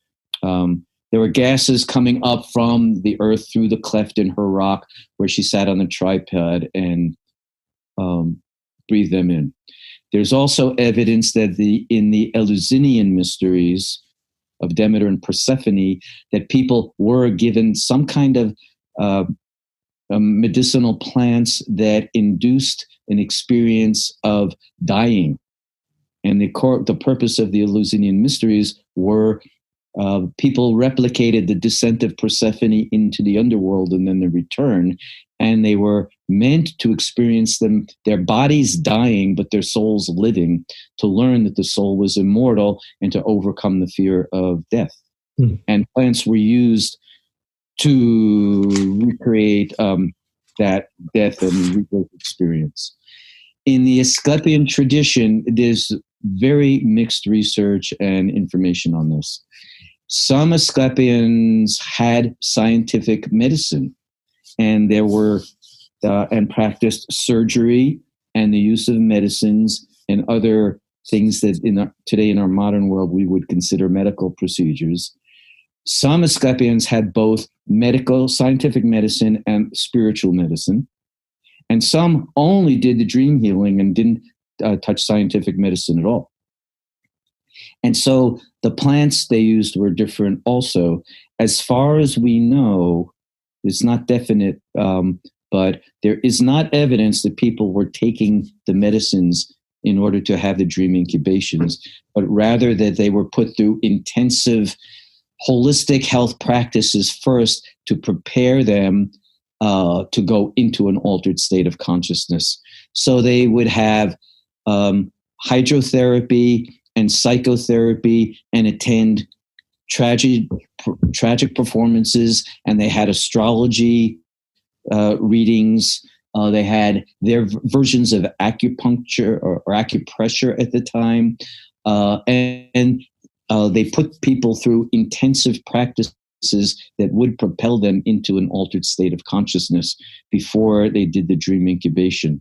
gases coming up from the earth through the cleft in her rock where she sat on the tripod and breathed them in. There's also evidence that in the Eleusinian mysteries of Demeter and Persephone, that people were given some kind of medicinal plants that induced an experience of dying. And the purpose of the Eleusinian mysteries were people replicated the descent of Persephone into the underworld and then the return, and they were meant to experience their bodies dying, but their souls living, to learn that the soul was immortal and to overcome the fear of death. And plants were used to recreate that death and rebirth experience. In the Asklepian tradition, there's very mixed research and information on this. Some Asklepians had scientific medicine, and there were and practiced surgery and the use of medicines and other things that today in our modern world we would consider medical procedures. Some Asklepians had both medical, scientific medicine and spiritual medicine. And some only did the dream healing and didn't touch scientific medicine at all. And so the plants they used were different also. As far as we know, it's not definite, but there is not evidence that people were taking the medicines in order to have the dream incubations, but rather that they were put through intensive holistic health practices first to prepare them to go into an altered state of consciousness. So they would have hydrotherapy and psychotherapy and attend tragic performances, and they had astrology readings. They had their versions of acupuncture or acupressure at the time, and they put people through intensive practices that would propel them into an altered state of consciousness before they did the dream incubation.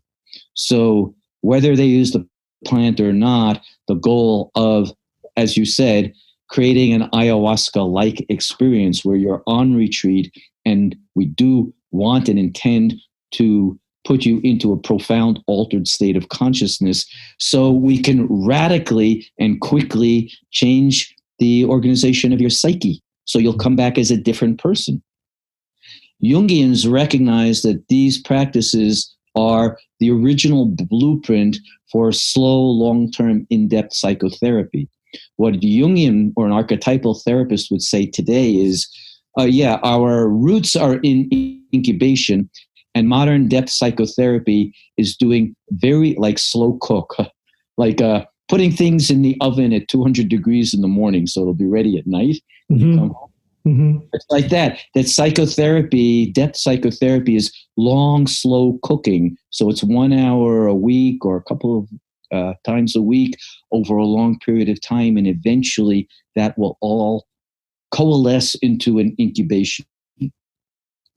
So whether they used the plant or not, the goal of, as you said, creating an ayahuasca-like experience where you're on retreat, and we do want and intend to put you into a profound altered state of consciousness so we can radically and quickly change the organization of your psyche. So you'll come back as a different person. Jungians recognize that these practices are the original blueprint for slow, long-term, in-depth psychotherapy. What a Jungian or an archetypal therapist would say today is, our roots are in incubation, and modern depth psychotherapy is doing very like slow cook, like putting things in the oven at 200 degrees in the morning so it'll be ready at night. Mm-hmm. Mm-hmm. It's like that. That psychotherapy, depth psychotherapy, is long, slow cooking. So it's 1 hour a week or a couple of times a week over a long period of time, and eventually that will all coalesce into an incubation.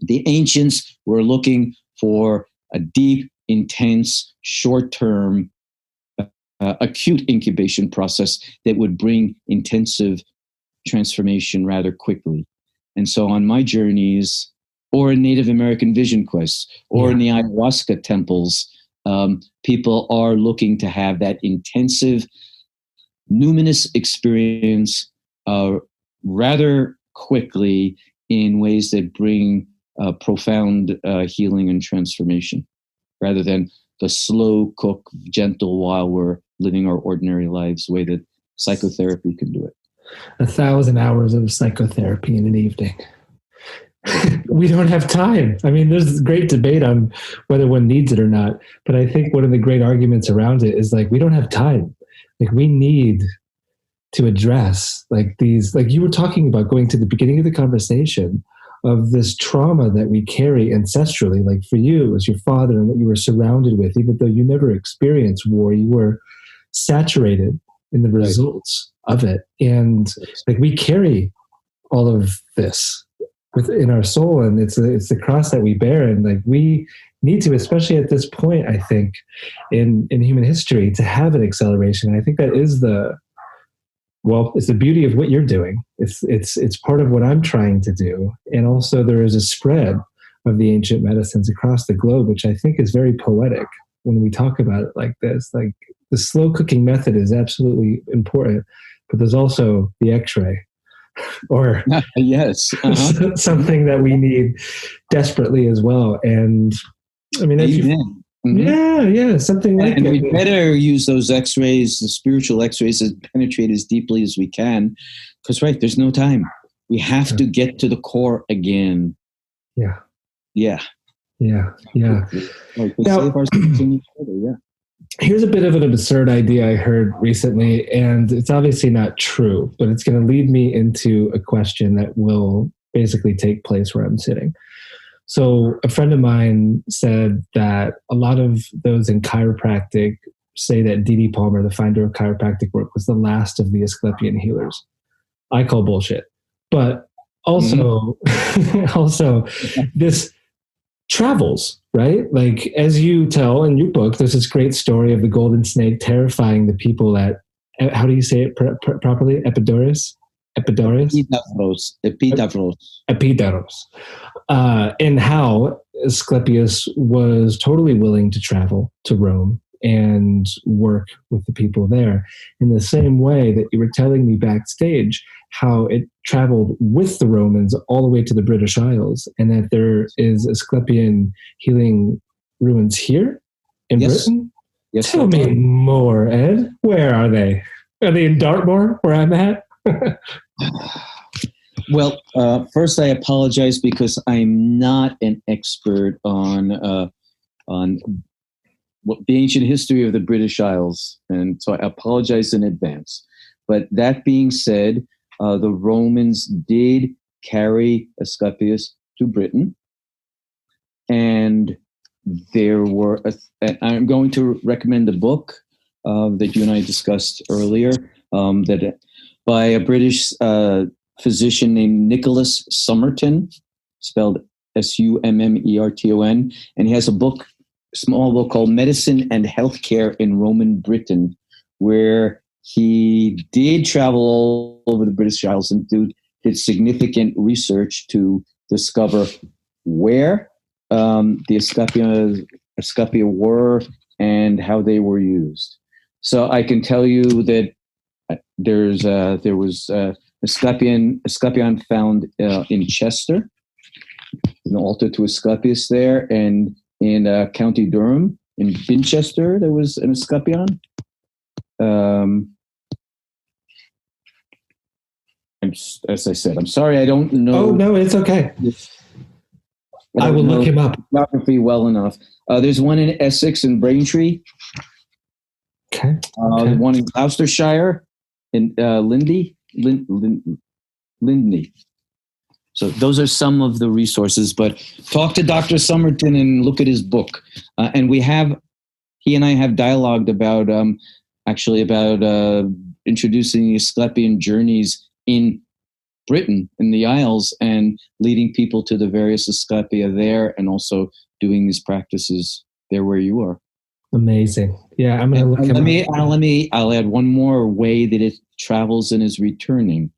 The ancients were looking for a deep, intense, short-term, acute incubation process that would bring intensive transformation rather quickly. And so on my journeys, or in Native American vision quests, or in the ayahuasca temples, people are looking to have that intensive, numinous experience rather quickly in ways that bring profound healing and transformation, rather than the slow cook, gentle while we're living our ordinary lives, the way that psychotherapy can do it. 1,000 hours of psychotherapy in an evening. We don't have time. I mean, there's great debate on whether one needs it or not, but I think one of the great arguments around it is like, we don't have time. Like, we need to address like these, like you were talking about going to the beginning of the conversation of this trauma that we carry ancestrally. Like for you, it was your father and what you were surrounded with. Even though you never experienced war, you were saturated in the results of it. And like we carry all of this within our soul, and it's the cross that we bear. And like we need to, especially at this point, I think, in human history, to have an acceleration. And I think that is it's the beauty of what you're doing. It's part of what I'm trying to do. And also there is a spread of the ancient medicines across the globe, which I think is very poetic when we talk about it like this. Like the slow cooking method is absolutely important, but there's also the X-ray or yes, something that we need desperately as well. And I mean, something like that. And it. we better use those X-rays, the spiritual X-rays, to penetrate as deeply as we can, because there's no time. We have to get to the core again. Yeah. Like Now, save ourselves in each other. Here's a bit of an absurd idea I heard recently, and it's obviously not true, but it's going to lead me into a question that will basically take place where I'm sitting. So a friend of mine said that a lot of those in chiropractic say that D.D. Palmer, the founder of chiropractic work, was the last of the Asklepian healers. I call bullshit. But also, also this travels, right? Like, as you tell in your book, there's this great story of the golden snake terrifying the people at, how do you say it properly? Epidaurus? Epidaurus. And how Asclepius was totally willing to travel to Rome and work with the people there in the same way that you were telling me backstage how it traveled with the Romans all the way to the British Isles, and that there is Asclepian healing ruins here in Britain. Yes. Tell me more, Ed. Where are they? Are they in Dartmoor, where I'm at? Well, first I apologize because I'm not an expert on what the ancient history of the British Isles, and so I apologize in advance. But that being said, the Romans did carry Asclepius to Britain, and there were. I'm going to recommend a book that you and I discussed earlier, that by a British physician named Nicholas Somerton, spelled Summerton, and he has a book, small book called Medicine and Healthcare in Roman Britain, where he did travel all over the British Isles and did significant research to discover where the Asclepia were and how they were used. So I can tell you that there was Asklepian found in Chester, an altar to Asclepius there, and in County Durham, in Binchester, there was an Asklepian. As I said, I'm sorry, I don't know. Oh, no, it's okay. I will look him up. Geography well enough. There's one in Essex in Braintree. Okay. One in Gloucestershire in Lindley. So those are some of the resources, but talk to Dr. Somerton and look at his book. And he and I have dialogued about introducing the Asklepian journeys in Britain, in the Isles, and leading people to the various Asclepia there, and also doing these practices there where you are. Amazing. Yeah, I'm going to look him up. I'll add one more way that it travels and is returning.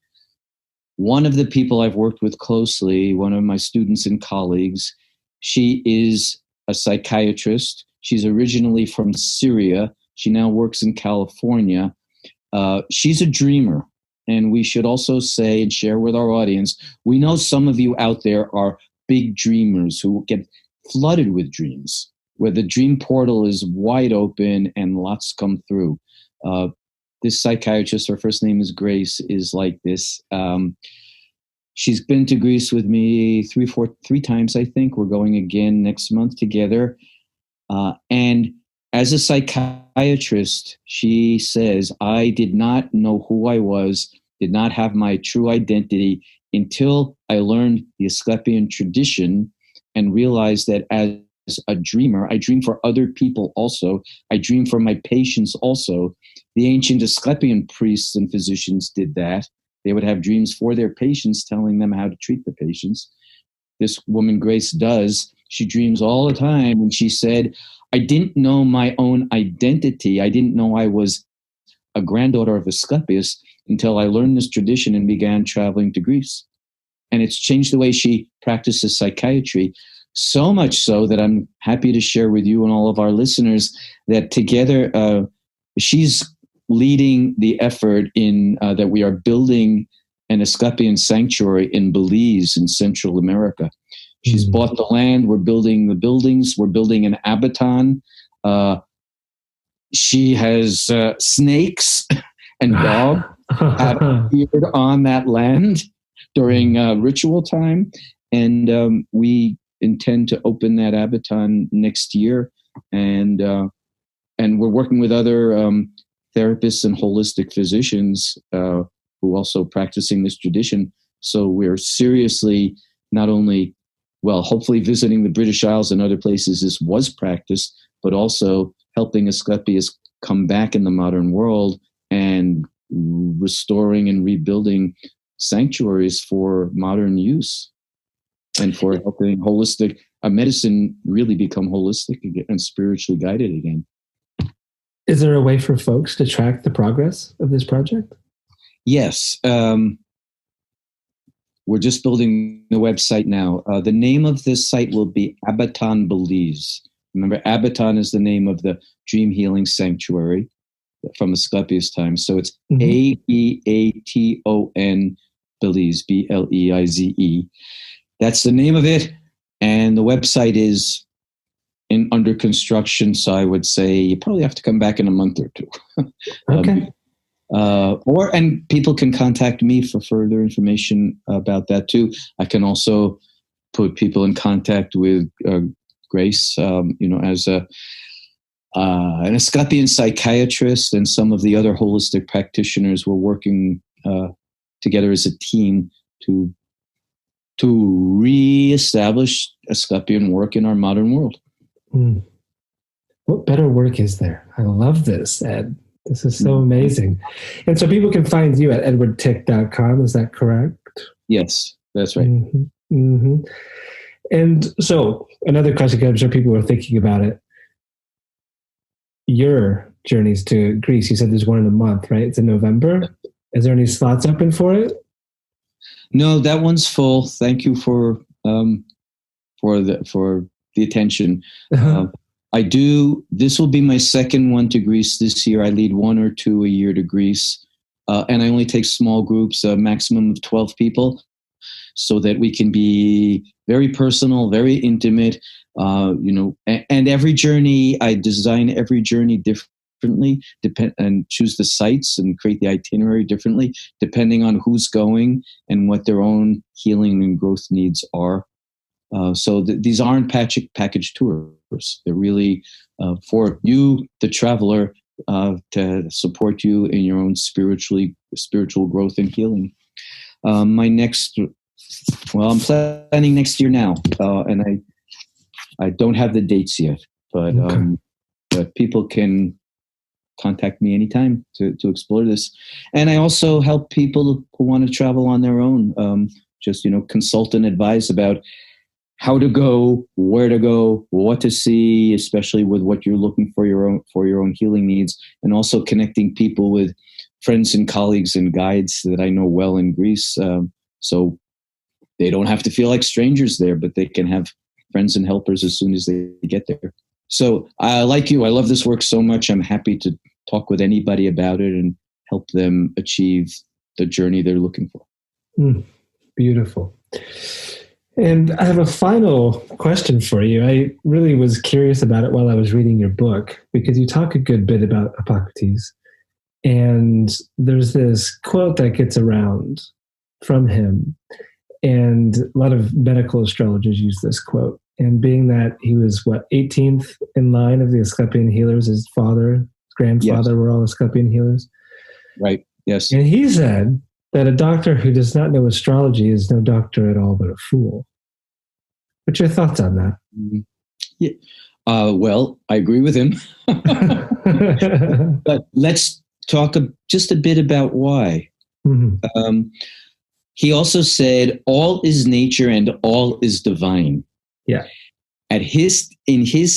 One of the people I've worked with closely, one of my students and colleagues, she is a psychiatrist. She's originally from Syria. She now works in California. She's a dreamer. And we should also say and share with our audience, we know some of you out there are big dreamers who get flooded with dreams, where the dream portal is wide open and lots come through. This psychiatrist, her first name is Grace, is like this. She's been to Greece with me three times, I think. We're going again next month together. And as a psychiatrist, she says, I did not know who I was, did not have my true identity until I learned the Asklepian tradition and realized that as a dreamer, I dream for other people also. I dream for my patients also. The ancient Asklepian priests and physicians did that. They would have dreams for their patients, telling them how to treat the patients. This woman, Grace, does. She dreams all the time. And she said, I didn't know my own identity. I didn't know I was a granddaughter of Asclepius until I learned this tradition and began traveling to Greece. And it's changed the way she practices psychiatry, so much so that I'm happy to share with you and all of our listeners that together she's leading the effort in that we are building an Asklepian sanctuary in Belize in Central America. She's bought the land. We're building the buildings. We're building an abaton. She has snakes and dogs have appeared on that land during ritual time. And we intend to open that abaton next year. And we're working with other therapists and holistic physicians who also practicing this tradition. So we're seriously not only well, hopefully visiting the British Isles and other places this was practiced, but also helping Asclepius come back in the modern world and restoring and rebuilding sanctuaries for modern use and for helping holistic medicine really become holistic again and spiritually guided again. Is there a way for folks to track the progress of this project? Yes. We're just building the website now. The name of this site will be Abaton Belize. Remember, Abaton is the name of the dream healing sanctuary from Asclepius time. So it's Aeaton Belize, Bleize. That's the name of it. And the website is under construction. So I would say you probably have to come back in a month or two. Okay. And people can contact me for further information about that too. I can also put people in contact with Grace, as an Asklepian psychiatrist and some of the other holistic practitioners. We're working together as a team to reestablish Asklepian work in our modern world. What better work is there? I love this, Ed. This is so amazing. And so people can find you at edwardtick.com. Is that correct? Yes, that's right. And so another question, I'm sure people are thinking about it. Your journeys to Greece, you said there's one in a month, right? It's in November. Is there any slots open for it? No, that one's full. Thank you for the attention. This will be my second one to Greece this year. I lead 1 or 2 a year to Greece. And I only take small groups, a maximum of 12 people, so that we can be very personal, very intimate, and every journey, I design every journey differently, and choose the sites and create the itinerary differently, depending on who's going and what their own healing and growth needs are. So these aren't package tours. They're really for you, the traveler, to support you in your own spiritual growth and healing. I'm planning next year now, and I don't have the dates yet, but people can contact me anytime to explore this. And I also help people who want to travel on their own, consult and advise about how to go, where to go, what to see, especially with what you're looking for your own healing needs, and also connecting people with friends and colleagues and guides that I know well in Greece, so they don't have to feel like strangers there, but they can have friends and helpers as soon as they get there. So like you, I love this work so much. I'm happy to talk with anybody about it and help them achieve the journey they're looking for. Beautiful. And I have a final question for you. I really was curious about it while I was reading your book, because you talk a good bit about Hippocrates. And there's this quote that gets around from him. And a lot of medical astrologers use this quote. And being that he was, 18th in line of the Asklepian healers, his father, his grandfather were all Asklepian healers. Right, yes. And he said that a doctor who does not know astrology is no doctor at all, but a fool. What's your thoughts on that? Yeah. Well, I agree with him. But let's talk just a bit about why. He also said, all is nature and all is divine. Yeah. In his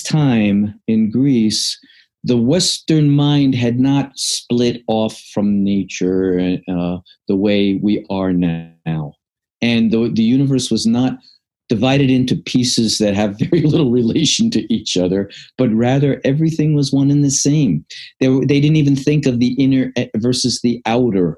time in Greece, the Western mind had not split off from nature the way we are now. And the universe was not divided into pieces that have very little relation to each other, but rather everything was one and the same. They didn't even think of the inner versus the outer,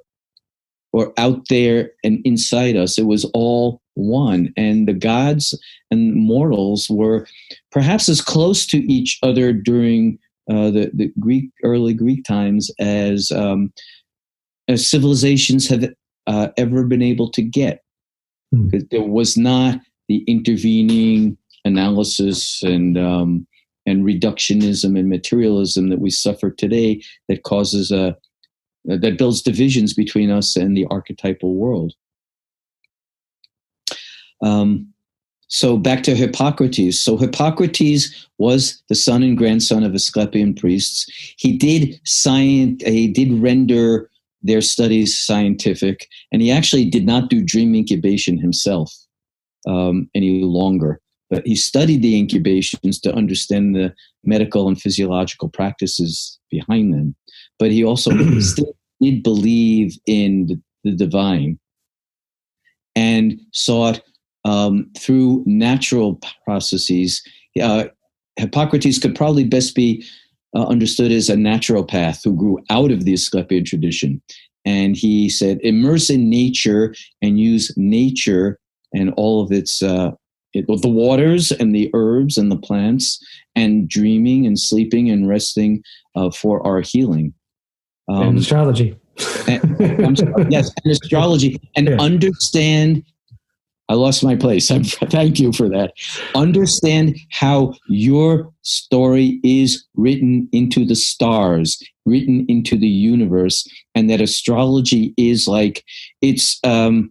or out there and inside us. It was all one. And the gods and mortals were perhaps as close to each other during the early Greek times as civilizations have ever been able to get. Because there was not the intervening analysis and reductionism and materialism that we suffer today that causes that builds divisions between us and the archetypal world. So back to Hippocrates. So Hippocrates was the son and grandson of Asklepian priests. He did render their studies scientific, and he actually did not do dream incubation himself any longer. But he studied the incubations to understand the medical and physiological practices behind them. But he also still did believe in the divine and sought through natural processes. Hippocrates could probably best be understood as a naturopath who grew out of the Asklepian tradition. And he said, immerse in nature and use nature and all of its, the waters and the herbs and the plants and dreaming and sleeping and resting for our healing. And astrology. Yes, and astrology. And understand, I lost my place. Thank you for that. Understand how your story is written into the stars, written into the universe, and that astrology is like a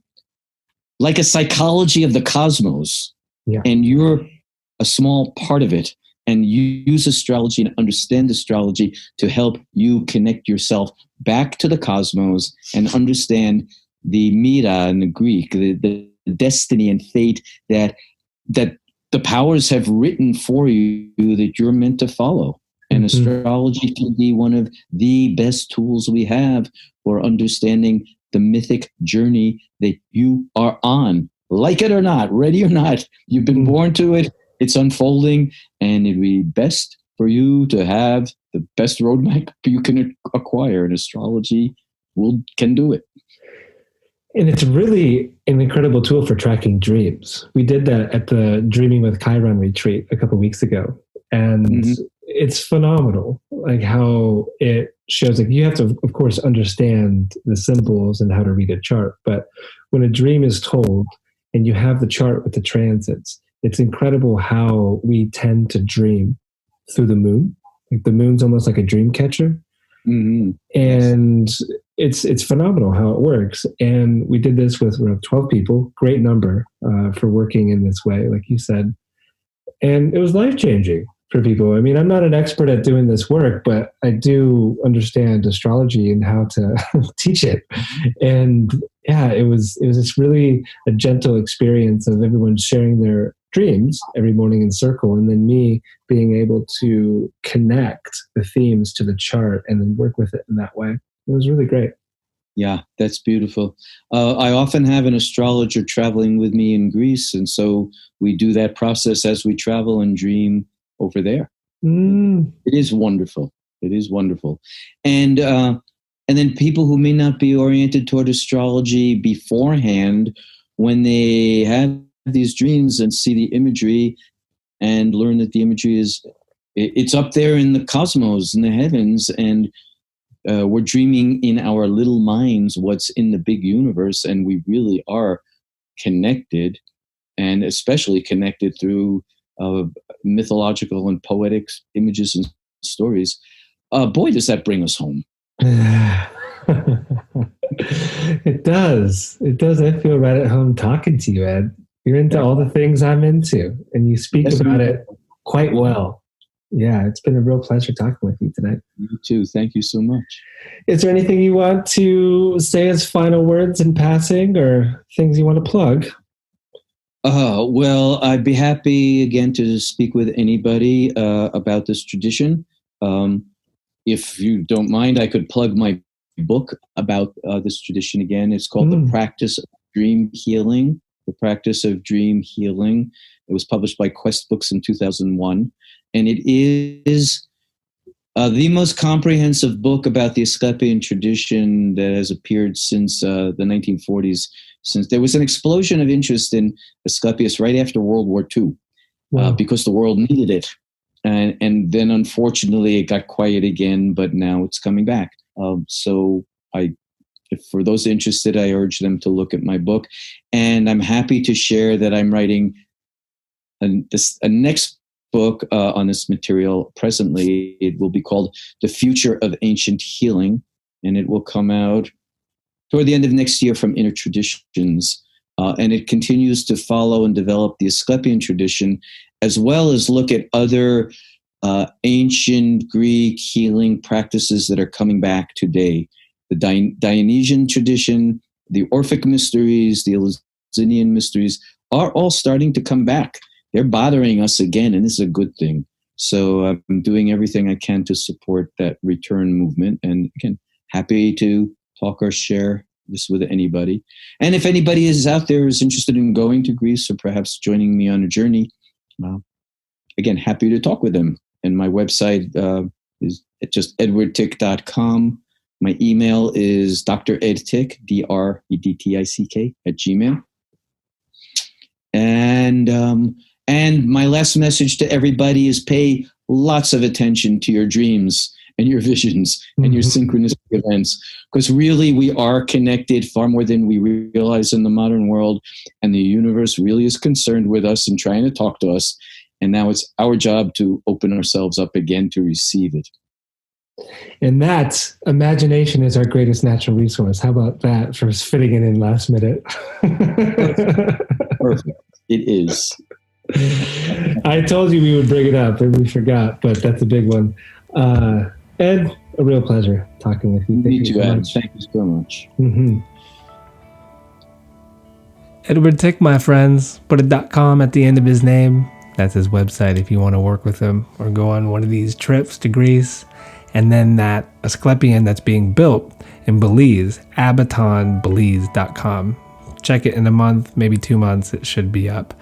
psychology of the cosmos. Yeah. And you're a small part of it. And you use astrology and understand astrology to help you connect yourself back to the cosmos and understand the mira in the Greek, the destiny and fate that the powers have written for you that you're meant to follow. And astrology can be one of the best tools we have for understanding the mythic journey that you are on. Like it or not, ready or not, you've been born to it. It's unfolding, and it'd be best for you to have the best roadmap you can acquire. And astrology can do it. And it's really an incredible tool for tracking dreams. We did that at the Dreaming with Chiron retreat a couple of weeks ago. And it's phenomenal, like how it shows, like you have to, of course, understand the symbols and how to read a chart. But when a dream is told and you have the chart with the transits, it's incredible how we tend to dream through the moon. Like the moon's almost like a dream catcher. And it's phenomenal how it works. And we did this with 12 people, great number for working in this way, like you said. And it was life-changing for people. I mean, I'm not an expert at doing this work, but I do understand astrology and how to teach it. And yeah, it was just really a gentle experience of everyone sharing their dreams every morning in circle, and then me being able to connect the themes to the chart and then work with it in that way. It was really great. Yeah, that's beautiful. I often have an astrologer traveling with me in Greece, and so we do that process as we travel and dream over there. It is wonderful. It is wonderful. And then people who may not be oriented toward astrology beforehand, when they have these dreams and see the imagery and learn that the imagery it's up there in the cosmos, in the heavens, and we're dreaming in our little minds what's in the big universe, and we really are connected, and especially connected through mythological and poetic images and stories. Boy, does that bring us home. It does. It does. I feel right at home talking to you, Ed. You're into all the things I'm into, and you speak about it quite well. Yeah, it's been a real pleasure talking with you tonight. You too. Thank you so much. Is there anything you want to say as final words in passing, or things you want to plug? Well, I'd be happy again to speak with anybody about this tradition. If you don't mind, I could plug my book about this tradition again. It's called The Practice of Dream Healing. The Practice of Dream Healing. It was published by Quest Books in 2001. And it is the most comprehensive book about the Asklepian tradition that has appeared since the 1940s, since there was an explosion of interest in Asclepius right after World War II, because the world needed it. And then, unfortunately, it got quiet again, but now it's coming back. So for those interested, I urge them to look at my book. And I'm happy to share that I'm writing a next book on this material presently. It will be called The Future of Ancient Healing, and it will come out toward the end of next year from Inner Traditions. And it continues to follow and develop the Asklepian tradition, as well as look at other ancient Greek healing practices that are coming back today. The Dionysian tradition, the Orphic mysteries, the Eleusinian mysteries are all starting to come back. They're bothering us again, and this is a good thing. So I'm doing everything I can to support that return movement. And again, happy to talk or share this with anybody. And if anybody is out there is interested in going to Greece or perhaps joining me on a journey, again, happy to talk with them. And my website is just edwardtick.com. My email is dredtick, DREDTICK @gmail. And my last message to everybody is pay lots of attention to your dreams and your visions and your synchronistic events, because really we are connected far more than we realize in the modern world, and the universe really is concerned with us and trying to talk to us. And now it's our job to open ourselves up again to receive it. And that imagination is our greatest natural resource. How about that for fitting it in last minute? Perfect. It is. I told you we would bring it up and we forgot, but that's a big one. Ed, a real pleasure talking with you. Me too, Ed. Thank you so much. Mm-hmm. Edward Tick, my friends, put a .com at the end of his name. That's his website if you want to work with him or go on one of these trips to Greece. And then that Asklepian that's being built in Belize, abatonbelize.com. Check it in a month, maybe 2 months, it should be up.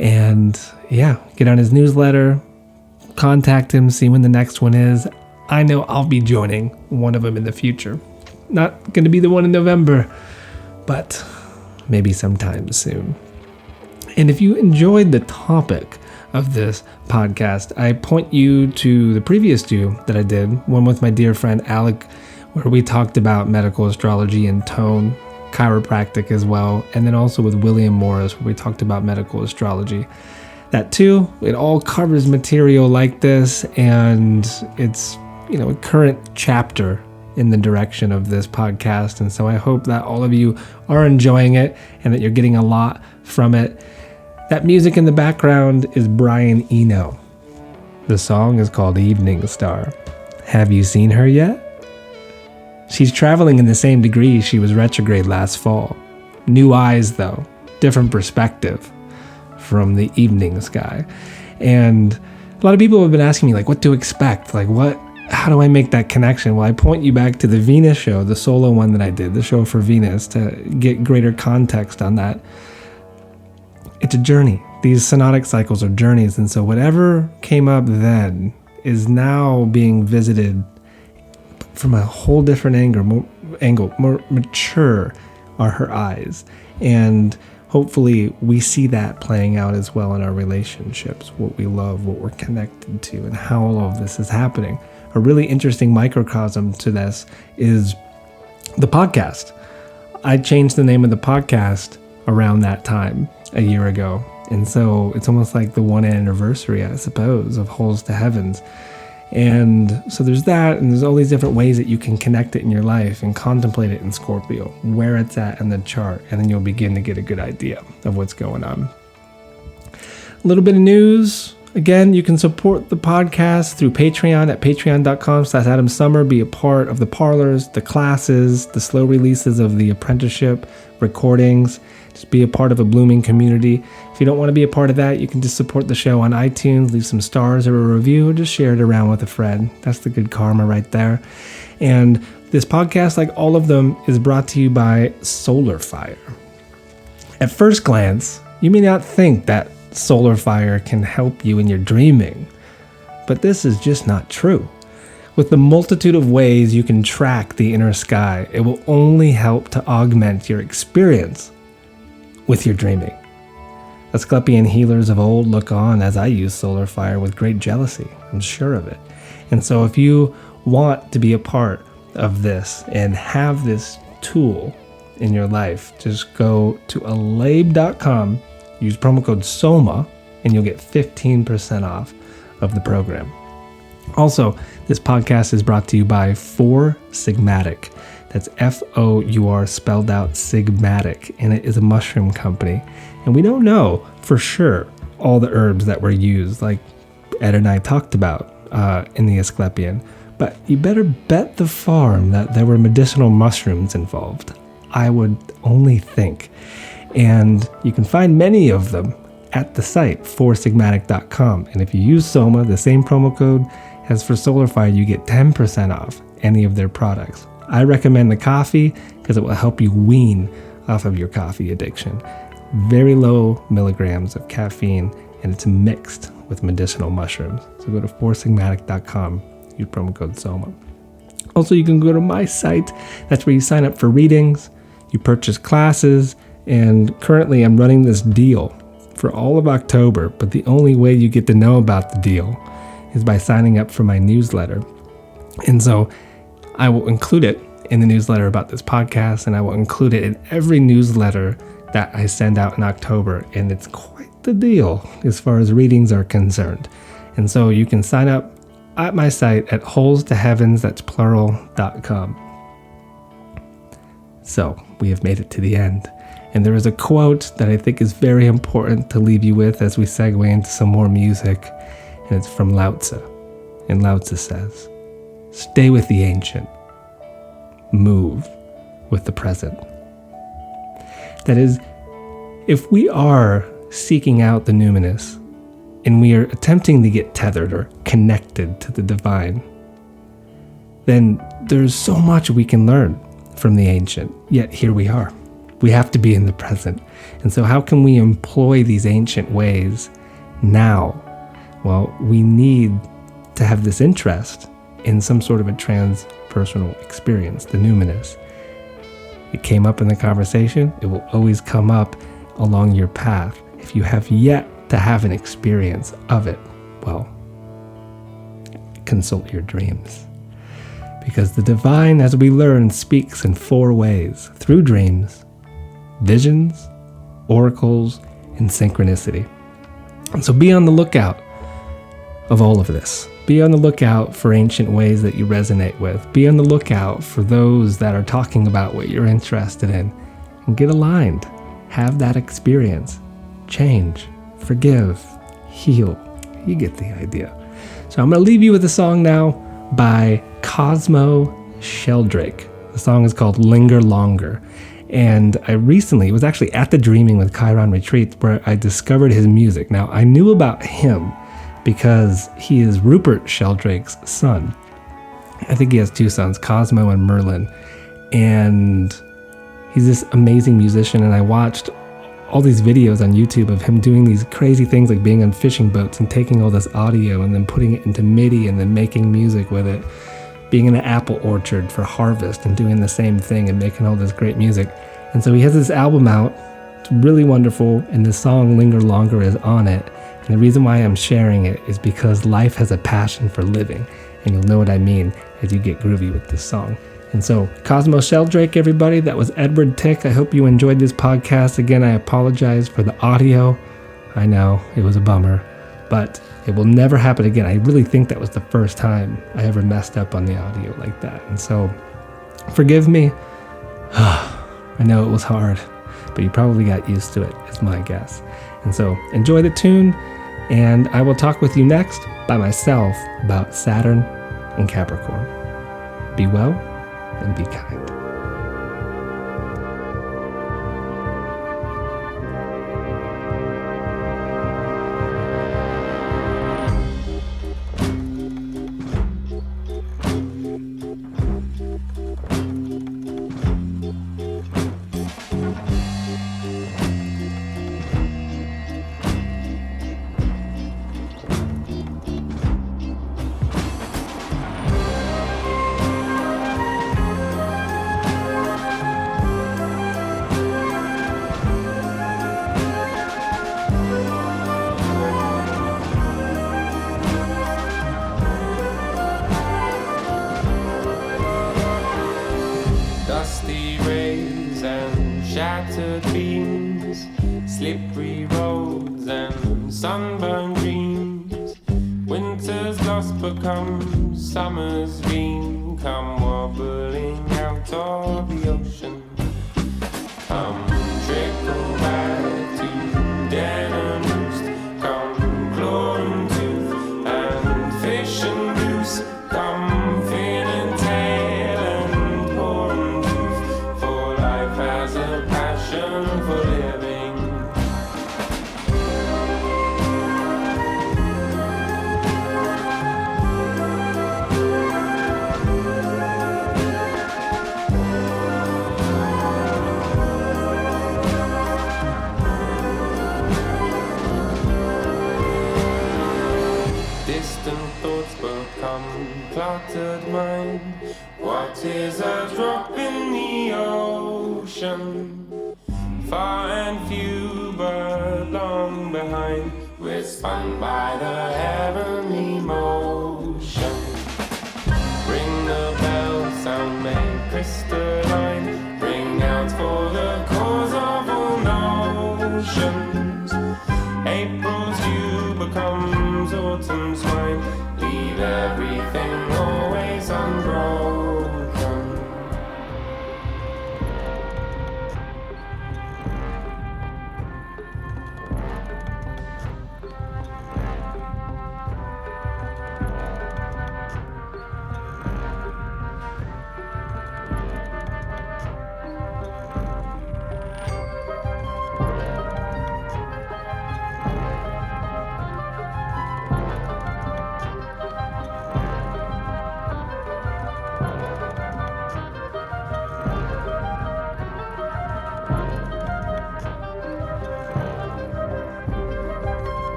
And yeah, get on his newsletter, contact him, see when the next one is. I know I'll be joining one of them in the future. Not going to be the one in November, but maybe sometime soon. And if you enjoyed the topic of this podcast, I point you to the previous two that I did, one with my dear friend Alec, where we talked about medical astrology and tone, chiropractic as well, and then also with William Morris, where we talked about medical astrology. That too, it all covers material like this, and it's, a current chapter in the direction of this podcast. And so I hope that all of you are enjoying it and that you're getting a lot from it. That music in the background is Brian Eno. The song is called Evening Star. Have you seen her yet? She's traveling in the same degree she was retrograde last fall. New eyes, though. Different perspective from the evening sky. And a lot of people have been asking me, what to expect? How do I make that connection? Well, I point you back to the Venus show, the solo one that I did, the show for Venus, to get greater context on that. It's a journey. These synodic cycles are journeys. And so whatever came up then is now being visited from a whole different angle, more mature are her eyes. And hopefully we see that playing out as well in our relationships, what we love, what we're connected to, and how all of this is happening. A really interesting microcosm to this is the podcast. I changed the name of the podcast around that time a year ago. And so it's almost like the 1 anniversary, I suppose, of Holes to Heavens. And so there's that, and there's all these different ways that you can connect it in your life and contemplate it in Scorpio, where it's at in the chart, and then you'll begin to get a good idea of what's going on. A little bit of news. Again, you can support the podcast through Patreon at patreon.com/AdamSummer. Be a part of the parlors, the classes, the slow releases of the apprenticeship, recordings. Just be a part of a blooming community. If you don't want to be a part of that, you can just support the show on iTunes, leave some stars or a review, or just share it around with a friend. That's the good karma right there. And this podcast, like all of them, is brought to you by Solar Fire. At first glance, you may not think that Solar Fire can help you in your dreaming, but this is just not true. With the multitude of ways you can track the inner sky, it will only help to augment your experience with your dreaming. Asklepian healers of old look on as I use Solar Fire with great jealousy. I'm sure of it. And so if you want to be a part of this and have this tool in your life, just go to alabe.com, use promo code SOMA, and you'll get 15% off of the program. Also, this podcast is brought to you by 4 Sigmatic. That's Four spelled out Sigmatic, and it is a mushroom company. And we don't know for sure all the herbs that were used, like Ed and I talked about in the Asklepian. But you better bet the farm that there were medicinal mushrooms involved. I would only think. And you can find many of them at the site, foursigmatic.com. And if you use Soma, the same promo code as for Solarfire, you get 10% off any of their products. I recommend the coffee because it will help you wean off of your coffee addiction. Very low milligrams of caffeine, and it's mixed with medicinal mushrooms. So go to foursigmatic.com, use promo code SOMA. Also, you can go to my site. That's where you sign up for readings, you purchase classes, and currently I'm running this deal for all of October, but the only way you get to know about the deal is by signing up for my newsletter. And so I will include it in the newsletter about this podcast, and I will include it in every newsletter that I send out in October, and it's quite the deal as far as readings are concerned. And so you can sign up at my site at holesteheavens, that's plural.com. So we have made it to the end. And there is a quote that I think is very important to leave you with as we segue into some more music, and it's from Lao Tzu. And Lao Tzu says, "Stay with the ancient, move with the present." That is, if we are seeking out the numinous and we are attempting to get tethered or connected to the divine, then there's so much we can learn from the ancient, yet here we are. We have to be in the present. And so how can we employ these ancient ways now? Well, we need to have this interest in some sort of a transpersonal experience, the numinous. It came up in the conversation. It will always come up along your path. If you have yet to have an experience of it, well, consult your dreams. Because the divine, as we learn, speaks in 4 ways: through dreams, visions, oracles, and synchronicity. And so be on the lookout of all of this. Be on the lookout for ancient ways that you resonate with. Be on the lookout for those that are talking about what you're interested in. And get aligned. Have that experience. Change. Forgive. Heal. You get the idea. So I'm going to leave you with a song now by Cosmo Sheldrake. The song is called Linger Longer. And I recently was actually at the Dreaming with Chiron Retreat where I discovered his music. Now, I knew about him because he is Rupert Sheldrake's son. I think he has 2 sons, Cosmo and Merlin. And he's this amazing musician, and I watched all these videos on YouTube of him doing these crazy things like being on fishing boats and taking all this audio and then putting it into MIDI and then making music with it, being in an apple orchard for harvest and doing the same thing and making all this great music. And so he has this album out. It's really wonderful, and the song Linger Longer is on it. And the reason why I'm sharing it is because life has a passion for living, and you'll know what I mean as you get groovy with this song. And so, Cosmo Sheldrake, everybody, that was Edward Tick. I hope you enjoyed this podcast. Again, I apologize for the audio. I know, it was a bummer, but it will never happen again. I really think that was the first time I ever messed up on the audio like that. And so, forgive me. I know it was hard, but you probably got used to it, is my guess. And so, enjoy the tune, and I will talk with you next by myself about Saturn and Capricorn. Be well and be kind. Dusty rays and shattered beams, slippery roads and sunburned dreams. Winter's lost become summer's dream, come wobbling out heart of the ocean. Come trickle back to den and roost. Come claw and tooth and fish and goose. Come fin and tail and paw and tooth. For life has a passion for living. Distant thoughts become cluttered mind. What is a drop in the ocean? Far and few but long behind. We're spun by the heavenly motion. Ring the bell, sound made crystalline. Ring out for the cause of all notions. April's dew becomes autumn